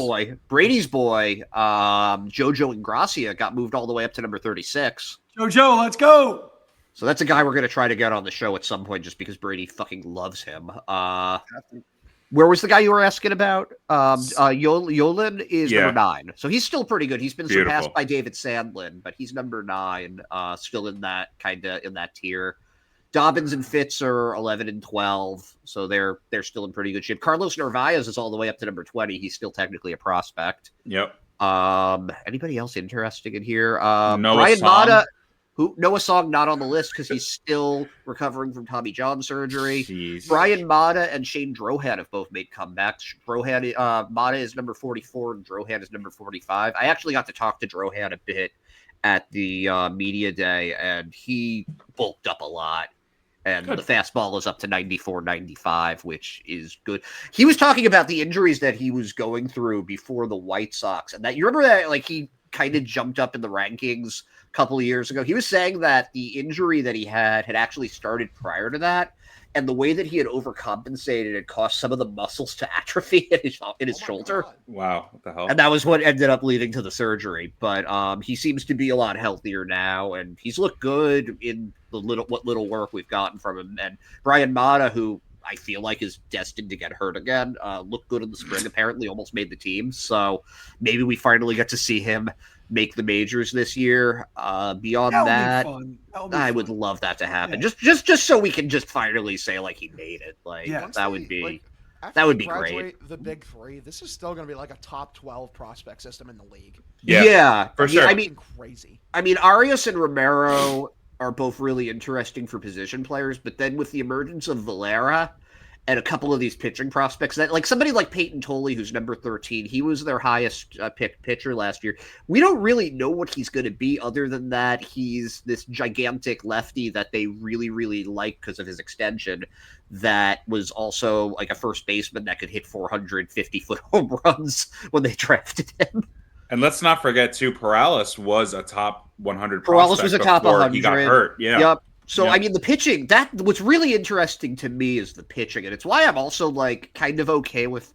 boy, Jojo Ingracia got moved all the way up to number 36. Joe, let's go. So that's a guy we're going to try to get on the show at some point just because Brady fucking loves him. Where was the guy you were asking about? Yolan is Yeah. number 9. So he's still pretty good. He's been Beautiful. surpassed by David Sandlin, but he's number 9, still in that tier. Dobbins and Fitz are 11 and 12, so they're still in pretty good shape. Carlos Narvaez is all the way up to number 20. He's still technically a prospect. Yep. Anybody else interesting in here? Noah Brian Song. Mata, Noah Song not on the list because he's still recovering from Tommy John surgery. Jeez. Brian Mata and Shane Drohan have both made comebacks. Mata is number 44 and Drohan is number 45. I actually got to talk to Drohan a bit at the media day, and he bulked up a lot. And Good. the fastball is up to 94, 95, which is good. He was talking about the injuries that he was going through before the White Sox. And that you remember that like he kind of jumped up in the rankings a couple of years ago. He was saying that the injury that he had actually started prior to that. And the way that he had overcompensated had caused some of the muscles to atrophy in his Oh shoulder. God. Wow. What the hell? And that was what ended up leading to the surgery. But he seems to be a lot healthier now, and he's looked good in the little work we've gotten from him. And Brian Mata, who I feel like is destined to get hurt again, looked good in the spring. Apparently, almost made the team. So maybe we finally get to see him make the majors this year. Beyond that, I would love that to happen. Yeah. Just so we can just finally say like he made it. Like Yeah. Once that they, would be. like, after that would they be great. graduate The big three. This is still going to be like a top 12 prospect system in the league. Yeah, for sure. I mean, Crazy. Arias and Romero are both really interesting for position players, but then with the emergence of Valera and a couple of these pitching prospects, that like somebody like Peyton Tolley, who's number 13, he was their highest picked pitcher last year. We don't really know what he's going to be, other than that he's this gigantic lefty that they really, really like because of his extension. That was also like a first baseman that could hit 450-foot home runs when they drafted him. And let's not forget too, Perales was a top 100 Perales prospect was a top before 100. he got hurt. Yeah. Yep. So, Yeah. I mean, the pitching, what's really interesting to me is the pitching. And it's why I'm also, like, kind of okay with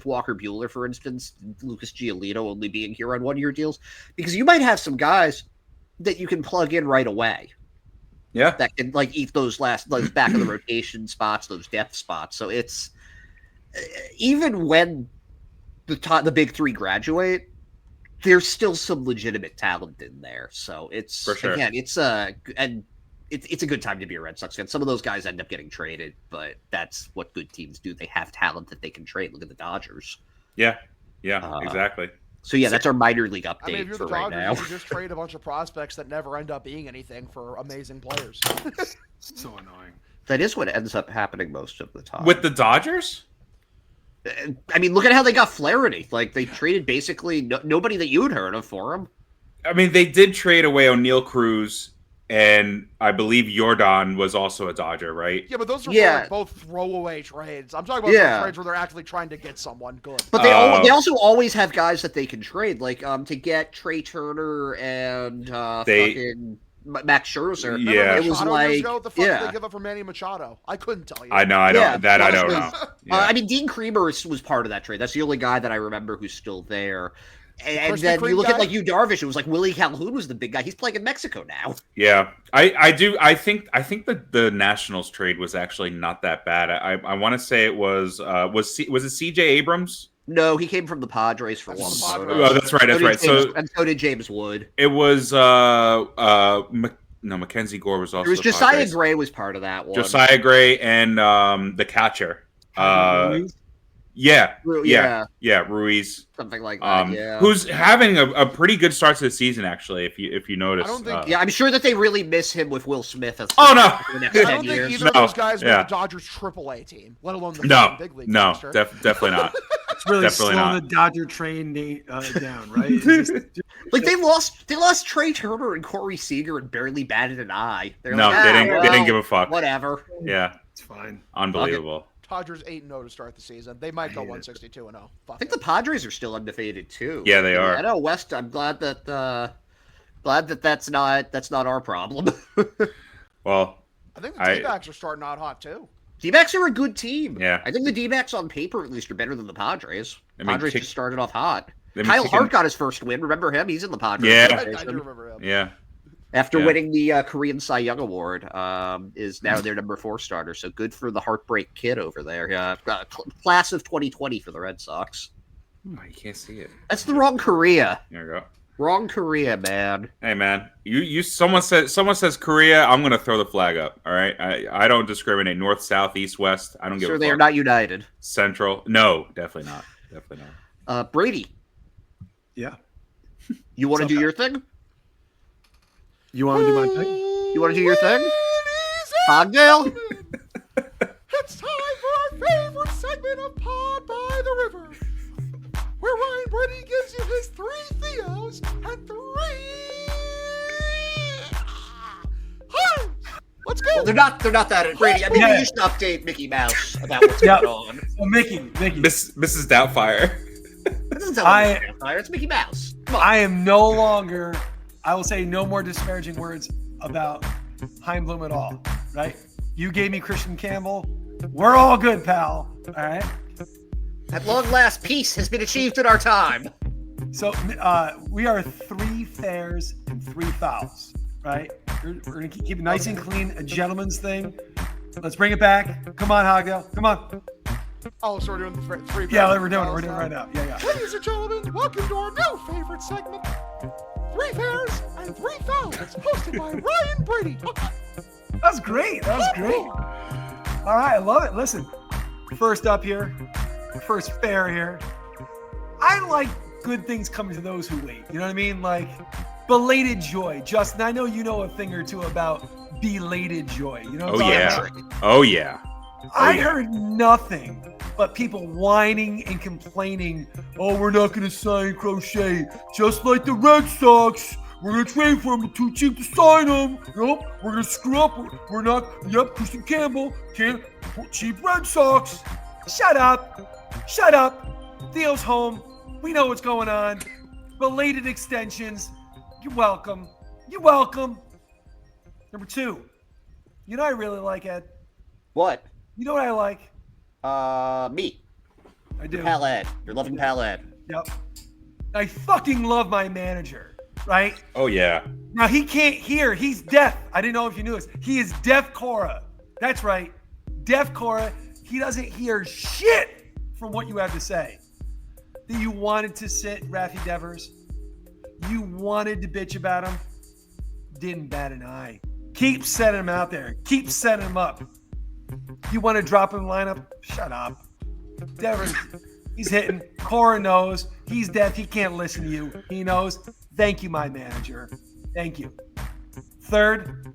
Walker Buehler, for instance, Lucas Giolito only being here on one-year deals. Because you might have some guys that you can plug in right away Yeah. that can, like, eat those back of the rotation spots, those depth spots. So it's, even when the big three graduate, there's still some legitimate talent in there. So it's, For sure. again, it's a good time to be a Red Sox fan. Some of those guys end up getting traded, but that's what good teams do. They have talent that they can trade. Look at the Dodgers. Yeah. Yeah. Exactly. So yeah, that's our minor league update I mean, if you're for the right Dodgers, now. you just trade a bunch of prospects that never end up being anything for amazing players. So annoying. That is what ends up happening most of the time. With the Dodgers? I mean, look at how they got Flaherty. Like, they traded basically nobody that you'd heard of for him. I mean, they did trade away O'Neal Cruz, and I believe Jordan was also a Dodger, right? Yeah, but those are Yeah. both throwaway trades. I'm talking about Yeah. those trades where they're actually trying to get someone good. But they also always have guys that they can trade, like to get Trey Turner and fucking Max Scherzer. Yeah. Remember it was Machado like years ago? What the fuck yeah. did they give up for Manny Machado? I couldn't tell you. I know. I don't. Yeah, that I don't honestly, know. Yeah. I mean, Dean Creamer was part of that trade. That's the only guy that I remember who's still there. And Krispy then you Kreme look guy? at like Yu Darvish. It was like Willie Calhoun was the big guy. He's playing in Mexico now. Yeah, I do. I think that the Nationals trade was actually not that bad. I want to say it was it C.J. Abrams? No, he came from the Padres for That's Juan the Soto. Padres. Oh, that's right. That's right. So And so did James Wood. it was Mackenzie Gore was also There was the Josiah Padres. Gray was part of that one. Josiah Gray and the catcher. Yeah, Ruiz. Something like that. Who's having a pretty good start to the season, actually. If you notice, I don't think- I'm sure that they really miss him with Will Smith. As Oh, no. for the next I 10 don't think years. either of No, those guys made yeah. the Dodgers AAA team, let alone the no, big league. no, roster. definitely not. It's really Definitely slowing not. the Dodger train down, right? It's just- Like they lost Trey Turner and Corey Seager and barely batted an eye. They're No, like, they didn't give a fuck. Whatever. Yeah, it's fine. unbelievable. Dodgers 8-0 to start the season. They might go 162-0. I think the Padres are still undefeated too. Yeah, they are. I know West. I'm glad that that's not our problem. Well, I think the D-backs are starting out hot too. D-backs are a good team. Yeah. I think the D-backs on paper at least are better than the Padres. I mean, Padres just started off hot. I mean, Kyle kicking- Hart got his first win. Remember him? He's in the Padres. Yeah. I organization. do remember him. yeah, After Yeah. winning the Korean Cy Young Award, is now their number 4 starter. So good for the Heartbreak Kid over there. Class of 2020 for the Red Sox. Oh, you can't see it. That's the wrong Korea. There we go. Wrong Korea, man. Hey man, someone says Korea, I'm gonna throw the flag up. All right, I don't discriminate north, south, east, west. I don't give a Sure, fuck. they are not united. Central. No, definitely not. Brady, Yeah. you want to What's do up, your thing? You want to do my thing? You want to do your thing? Hogdale? It's time for our favorite segment of Pod by the River, where Ryan Brady gives you his 3 Theos and 3 Himes. Let's go. Well, they're not that Brady. I mean, Yeah. you should update Mickey Mouse about what's Yeah. going on. Well, Mickey. Mrs. Doubtfire. This isn't telling it's Mickey Mouse. Come on. I am no longer. I will say no more disparaging words about Heimblum at all. Right? You gave me Christian Campbell. We're all good, pal. All right. At long last, peace has been achieved in our time. So we are 3 fairs and 3 fouls. Right? We're gonna keep it nice and clean. A gentleman's thing. Let's bring it back. Come on, Hogdale. Come on. Oh, so we're doing the 3 Yeah, pairs we're doing it. of We're doing it right now. Yeah. Ladies and gentlemen, welcome to our new favorite segment, 3 Pairs and 3 Fouls, hosted by Ryan Brady. That was great. All right, I love it. Listen, first up here, first fair here. I like good things coming to those who wait. You know what I mean? Like belated joy. Justin, I know you know a thing or two about belated joy. You know what I'm talking about? Oh yeah. I yeah. heard nothing but people whining and complaining. Oh, we're not going to sign Crochet, just like the Red Sox. We're going to trade for him. Too cheap to sign him. Yep, we're going to screw up. We're not. Yep, Christian Campbell can't. Cheap Red Sox. Shut up. Theo's home. We know what's going on. Belated extensions. You're welcome. Number 2. You know what I really like, Ed? What? You know what I like? Me. I do. Pal Ed. You're loving Pal Ed. Yep. I fucking love my manager, right? Oh yeah. Now he can't hear. He's deaf. I didn't know if you knew this. He is deaf Cora. That's right. Deaf Cora. He doesn't hear shit from what you have to say. That you wanted to sit Rafi Devers. You wanted to bitch about him. Didn't bat an eye. Keep setting him out there. Keep setting him up. You want to drop him in lineup? Shut up. Devers, he's hitting. Cora knows. He's deaf. He can't listen to you. He knows. Thank you, my manager. Thank you. Third,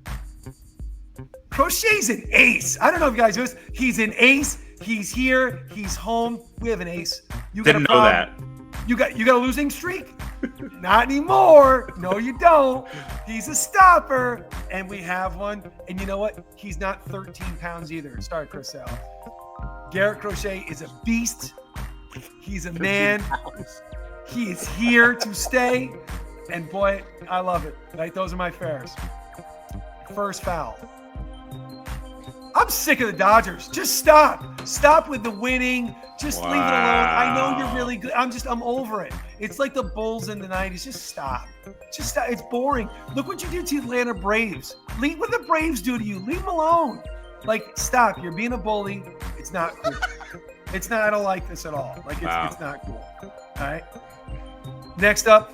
Crochet's an ace. I don't know if you guys know this. He's an ace. He's here. He's home. We have an ace. You got Didn't a know problem? You got a losing streak? Not anymore. No, you don't. He's a stopper, and we have one. And you know what? He's not 13 pounds either. Sorry, Chris Sale. Garrett Crochet is a beast. He's a man. He is here to stay. And boy, I love it. Right? Those are my fairs. First foul. I'm sick of the Dodgers. Just stop. Stop with the winning. Just leave it alone. I know you're really good. I'm over it. It's like the Bulls in the 90s. Just stop. Just stop. It's boring. Look what you did to the Atlanta Braves. Leave what the Braves do to you. Leave them alone. Like, stop. You're being a bully. It's not cool. It's not. I don't like this at all. Like, it's not cool. All right. Next up,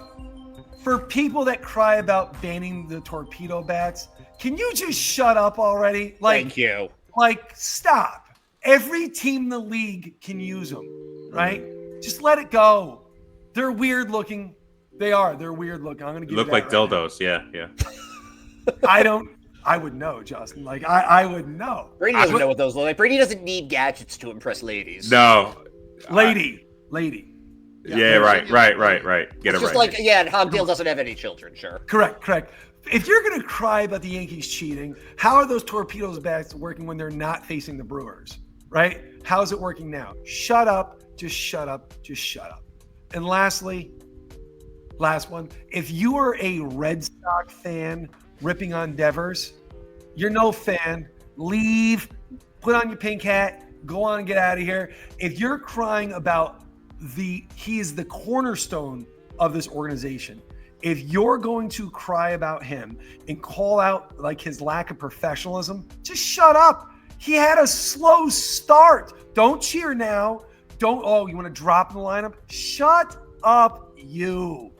for people that cry about banning the torpedo bats, can you just shut up already? Like, Thank you. Like, stop. Every team in the league can use them, right? Just let it go. They're weird looking. They are. They're weird looking. I'm gonna give Look you like that right dildos. Yeah. now. I would know, Justin. Like, I would know. Brady doesn't know what those look like. Brady doesn't need gadgets to impress ladies. No. Lady. Yeah. Right. Get It's it just right. like, yeah, and Hogdale doesn't have any children, sure. Correct. If you're gonna cry about the Yankees cheating, how are those torpedoes bats working when they're not facing the Brewers? Right? How is it working now? Shut up. Just shut up. And lastly, last one. If you are a Red Sox fan ripping on Devers, you're no fan. Leave. Put on your pink hat. Go on and get out of here. If you're crying about he is the cornerstone of this organization. If you're going to cry about him and call out like his lack of professionalism, just shut up. He had a slow start. Don't cheer now. You want to drop in the lineup? Shut up, you.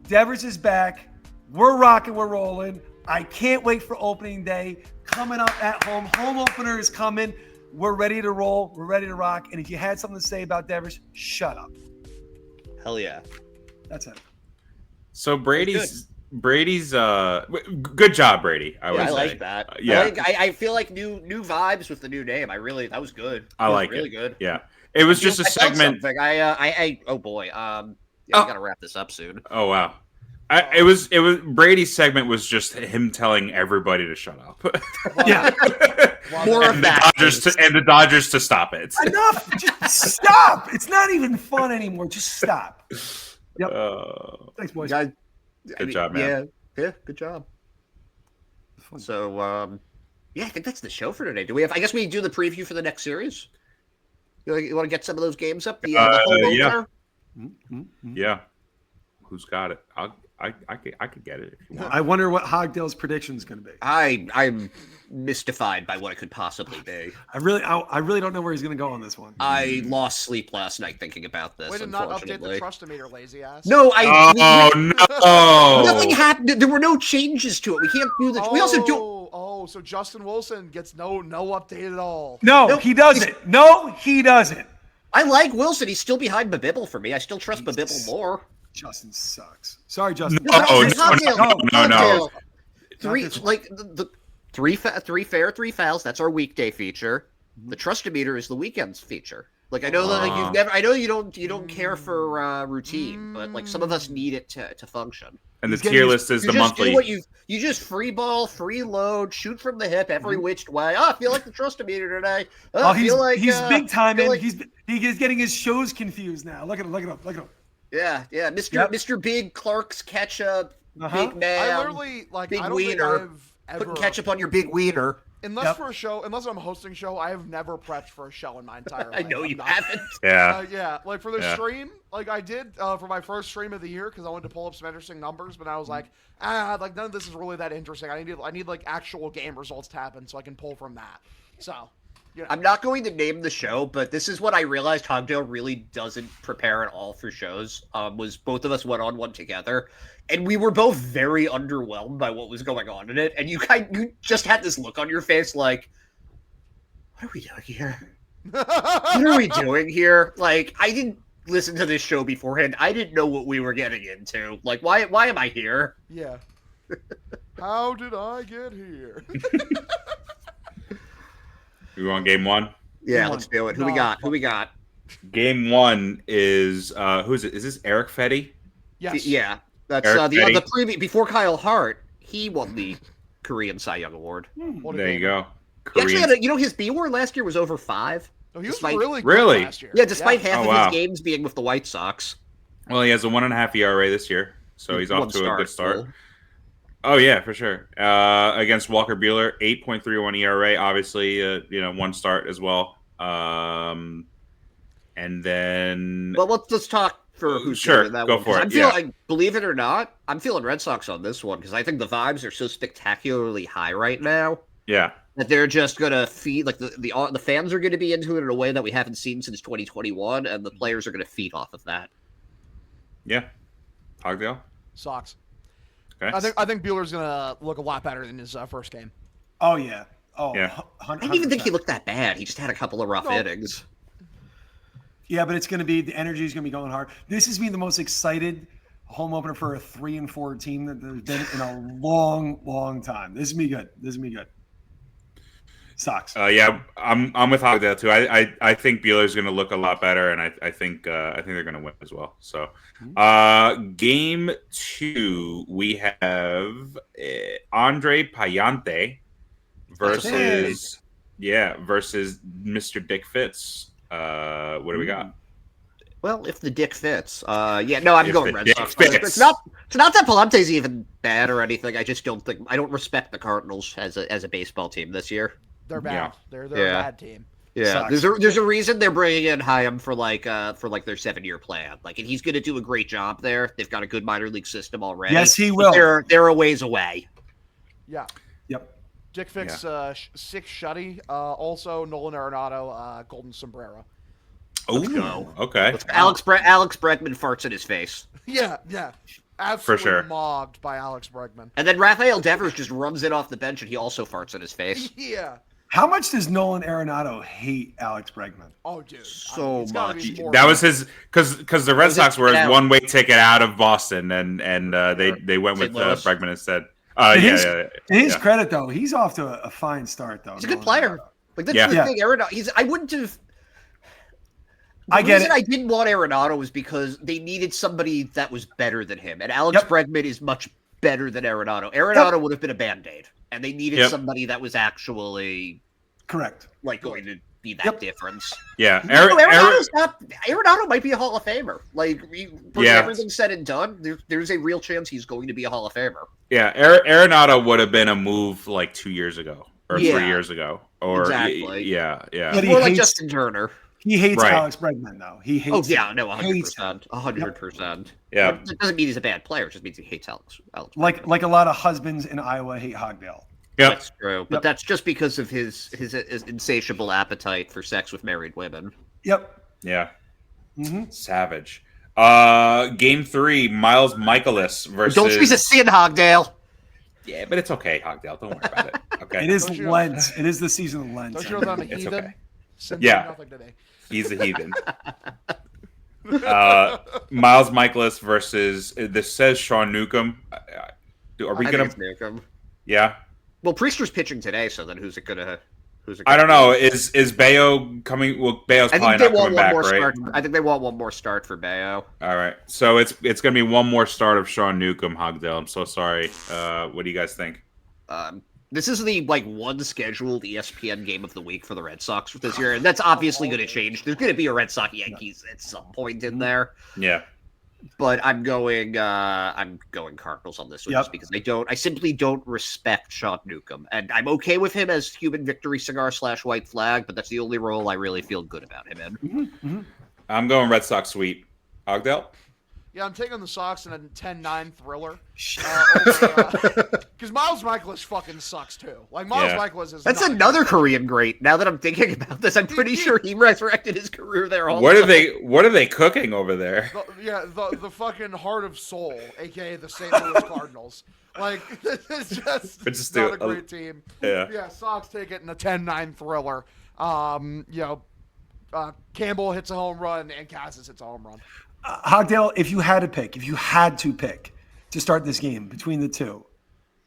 Devers is back. We're rocking, we're rolling. I can't wait for opening day. Coming up at home. Home opener is coming. We're ready to roll. We're ready to rock. And if you had something to say about Devers, shut up. Hell yeah. That's it. So Brady's good job, Brady. I like that. Yeah. I feel like new vibes with the new name. That was good. I like really it. good. Yeah. It was just a I felt segment. something. Oh boy. We gotta wrap this up soon. Oh wow. It was Brady's segment was just him telling everybody to shut up. Yeah. More of that. The Dodgers to stop it. Enough. Just stop. It's not even fun anymore. Just stop. Yep. Thanks, boys. Guys, Good job, man. Yeah, good job. So, I think that's the show for today. Do we have? I guess we do the preview for the next series. You want to get some of those games up? The home opener? Yeah. Who's got it? I could get it if you want. I wonder what Hogdale's prediction is going to be. I'm mystified by what it could possibly be. I really don't know where he's going to go on this one. I lost sleep last night thinking about this. Way to not update the trust-o-meter, lazy ass. No, no! Nothing happened. There were no changes to it. We can't do this. We also do. Oh, so Justin Wilson gets no update at all. No, he doesn't. No, he doesn't. I like Wilson. He's still behind Babibble for me. I still trust Babibble more. Justin sucks. Sorry, Justin. No. Three fair, three fouls. That's our weekday feature. The trust-o-meter is the weekends feature. Like I know that like you've never. I know you don't care for routine, but like some of us need it to function. And the tier list is the monthly. You just free ball, free load, shoot from the hip every which way. I feel like the trust-o-meter today. He's big time, and he's getting his shows confused now. Look at him. Yeah, Mr. Big Clark's ketchup, big man. I literally big I don't wiener. think I've ever Putting ketchup on your big wiener. unless I'm hosting a show, I have never prepped for a show in my entire life. I know you haven't. Yeah. Like for the stream, like I did for my first stream of the year because I wanted to pull up some interesting numbers, but I was like, like none of this is really that interesting. I need like actual game results to happen so I can pull from that. So. Yeah. I'm not going to name the show, but this is what I realized Hogdale really doesn't prepare at all for shows. Was both of us went on one together, and we were both very underwhelmed by what was going on in it. And you just had this look on your face like, what are we doing here? What are we doing here? Like, I didn't listen to this show beforehand. I didn't know what we were getting into. Like, why am I here? Yeah. How did I get here? We want game one? Yeah, let's do it. Who we got? Game one is who is it? Is this Eric Fetty? Yes. Yeah. That's the previous before Kyle Hart, he won the Korean Cy Young Award. There you go. He actually had his B award last year was over 5. Oh, he was really good last year. Yeah, despite half of his games being with the White Sox. Well, he has a 1.5 ERA this year, so he's off to a good start. Cool. Oh yeah, for sure. Against Walker Buehler, 8.31 ERA. Obviously, one start as well. And then, well, let's talk for who's Sure, gonna win that go one. 'Cause for it, I'm feeling, yeah. like, believe it or not, I'm feeling Red Sox on this one because I think the vibes are so spectacularly high right now Yeah. that they're just gonna feed like the fans are gonna be into it in a way that we haven't seen since 2021, and the players are gonna feed off of that. Yeah. Hogdale? Sox. Okay. I think Bueller's gonna look a lot better than his first game. Oh yeah. Oh, Yeah. I didn't even think he 100%. looked that bad. He just had a couple of rough No. innings. Yeah, but it's going to be the energy is going to be going hard. This has been the most excited home opener for a 3-4 team that there's been in a long, long time. This is gonna be good. This is gonna be good. Sox. Yeah, I'm with Hogdale too. I think Bueller's going to look a lot better, and I think they're going to win as well. So, game 2 we have Andre Payante versus versus Mr. Dick Fitz. What do we got? Well, if the dick fits, yeah, no, I'm If going the Red dick Sox. fits. It's not that Palante's even bad or anything. I just don't think I don't respect the Cardinals as a baseball team this year. They're bad. Yeah. They're Yeah. a bad team. Yeah, Sucks. there's a reason they're bringing in Chaim for like their 7-year plan. Like, and he's going to do a great job there. They've got a good minor league system already. Yes, he but will. They're a ways away. Yeah. Yep. Dick Fix, 6 shutty. Also, Nolan Arenado, golden sombrero. Oh, okay. Alex Bregman farts in his face, Yeah. Absolutely sure. mogged by Alex Bregman. and then Rafael Devers just runs it off the bench, and he also farts in his face. Yeah. How much does Nolan Arenado hate Alex Bregman? Oh, dude. So it's gotta much. be more That than- was his because the Red was Sox his were his ticket out. one-way ticket out of Boston, and they went St. with Louis. Bregman instead. To Yeah. his credit, though, he's off to a fine start, though. He's a good Nolan player. Arenado. Like, that's Yeah. the Yeah. thing. Arenado, I wouldn't have. I get reason it. I didn't want Arenado was because they needed somebody that was better than him, and Alex Yep. Bregman is much better than Arenado. Arenado would have been a Band-Aid, and they needed Yep. somebody that was actually Correct. like going to be that Yep. difference. Yeah. Arenado might be a Hall of Famer. Like, for Yeah. everything said and done, there's a real chance he's going to be a Hall of Famer. Arenado would have been a move like 2 years ago or Yeah. 3 years ago, or Exactly. yeah. But he More like hates- Justin Turner. He hates Right. Alex Bregman, though. He hates. Oh yeah, him. no, Hates him. 100%, 100%. Yeah. That doesn't mean he's a bad player. It just means he hates Alex. Like a lot of husbands in Iowa hate Hogdale. Yep. That's true, but Yep. that's just because of his insatiable appetite for sex with married women. Yep. Yeah. Mm-hmm. Savage. Game 3, Miles Michaelis versus. Don't treat a sin, Hogdale. Yeah, but it's okay, Hogdale. Don't worry about it. Okay. It is Don't you know- Lent. It is the season of Lent. Don't you know that I'm a It's heathen? okay. Sin Yeah. nothing today. He's a heathen. Miles Michaelis versus. This says Sean Newcomb. Are we I gonna? think it's Newcomb. Yeah. Well, Priester's pitching today, so then who's it gonna? I don't know. Is Bayo coming? Well, Bayo's I probably think they not want coming one back, more right? start. I think they want one more start for Bayo. All right. So it's gonna be one more start of Sean Newcomb, Hogdale. I'm so sorry. What do you guys think? This is the one scheduled ESPN game of the week for the Red Sox this year, and that's obviously going to change. There's going to be a Red Sox Yankees at some point in there, Yeah. but I'm going Cardinals on this one just because I simply don't respect Sean Newcomb, and I'm okay with him as human victory cigar / white flag, but that's the only role I really feel good about him in. Mm-hmm. I'm going Red Sox sweep. Hogdale? Yeah, I'm taking the Sox in a 10-9 thriller. Mm-hmm. Because Miles Michaelis fucking sucks too. Like Miles Yeah. Michaelis is. That's not another Korean great. Now that I'm thinking about this, I'm pretty sure he resurrected his career there. What are they cooking over there? The fucking heart of soul, aka the St. Louis Cardinals. Like it's just not a great team. Yeah. Sox take it in a 10-9 thriller. Campbell hits a home run and Cassis hits a home run. Hogdale, if you had to pick to start this game between the two,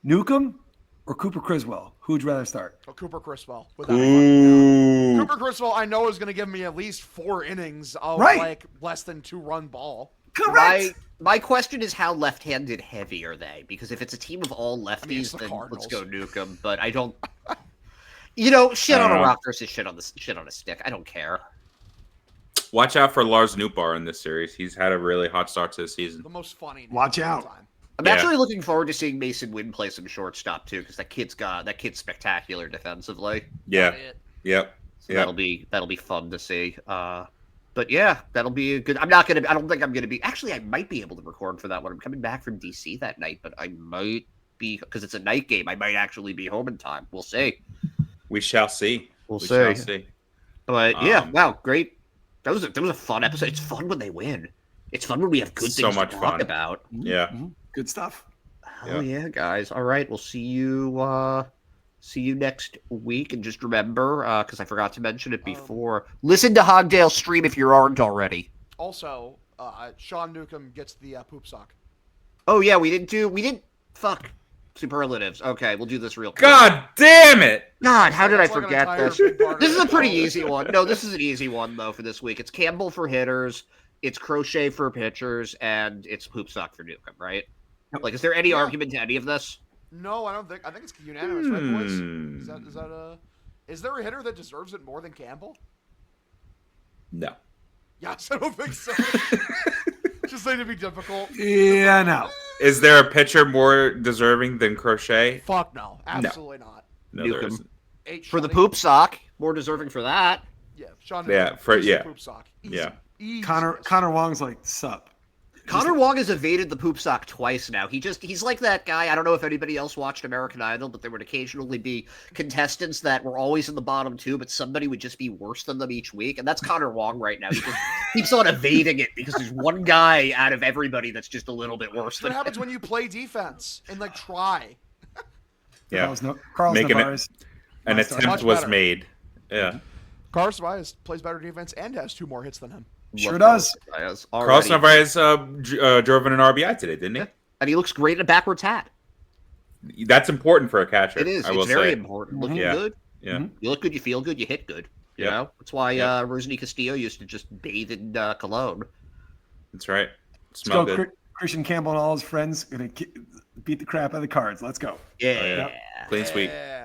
Newcomb or Cooper Criswell, who would you rather start? Oh, Cooper Criswell. Without a fucking doubt. Cooper Criswell, I know is going to give me at least 4 innings of less than 2-run ball. Correct. My question is, how left-handed heavy are they? Because if it's a team of all lefties, it's the then Cardinals. let's go Newcomb. But I don't. Shit on a rock versus shit on a stick. I don't care. Watch out for Lars Nootbaar in this series. He's had a really hot start to the season. The most funny. Watch of all out. time. I'm actually looking forward to seeing Mason Wynn play some shortstop too, because that kid's spectacular defensively. Yeah. Got it. Yep. So Yep. that'll be fun to see. But yeah, that'll be a good. I don't think I'm gonna be. Actually, I might be able to record for that one. I'm coming back from DC that night, but I might be because it's a night game. I might actually be home in time. We'll see. We shall see. We'll We see. shall see. But yeah, wow, great. That was a fun episode. It's fun when they win. It's fun when we have good So things much to talk fun. about. Yeah. Good stuff. Oh yeah, guys. All right, we'll see you. See you next week, and just remember, because I forgot to mention it before, listen to Hogdale stream if you aren't already. Also, Sean Newcomb gets the poop sock. Oh yeah, we didn't. Fuck. Superlatives. Okay, we'll do this real quick. God damn it! God, how did I That's like an forget entire this? big part of This is the a pretty show. easy one. No, this is an easy one though for this week. It's Campbell for hitters, it's Crochet for pitchers, and it's Poop Sock for Newcomb, right? Like, is there any argument to any of this? No, I don't think. I think it's unanimous, right, boys? Is there a hitter that deserves it more than Campbell? No. Yes, I don't think so. Just like to be difficult. Yeah, no. Is there a pitcher more deserving than Crochet? Fuck no, absolutely not. No, Newcomb. there isn't. For the Poop Sock, more deserving for that. Yeah, Sean. Yeah, Poop sock. Easy. Yeah. Easy. Connor Wong's like, sup. Connor Wong has evaded the Poop Sock twice now. He's like that guy. I don't know if anybody else watched American Idol, but there would occasionally be contestants that were always in the bottom two, but somebody would just be worse than them each week. And that's Connor Wong right now. He just keeps on evading it because there's one guy out of everybody that's just a little bit worse What than happens him. when you play defense and like try? Yeah. Carlos Making it- Navarez. An Much attempt was better. made. Yeah. Carlos Narvaez plays better defense and has 2 more hits than him. Sure does. Carlos Narvaez drove in an RBI today, didn't he? And he looks great in a backwards hat. That's important for a catcher. It is. I will It's very say. important. Looking Yeah. good. Yeah. You look good, you feel good, you hit good. You Yep. know? That's why Yep. Rosny Castillo used to just bathe in cologne. That's right. Let's Smell go. good. Christian Campbell and all his friends going to beat the crap out of the Cards. Let's go. Yeah. yeah. Clean sweep. Yeah.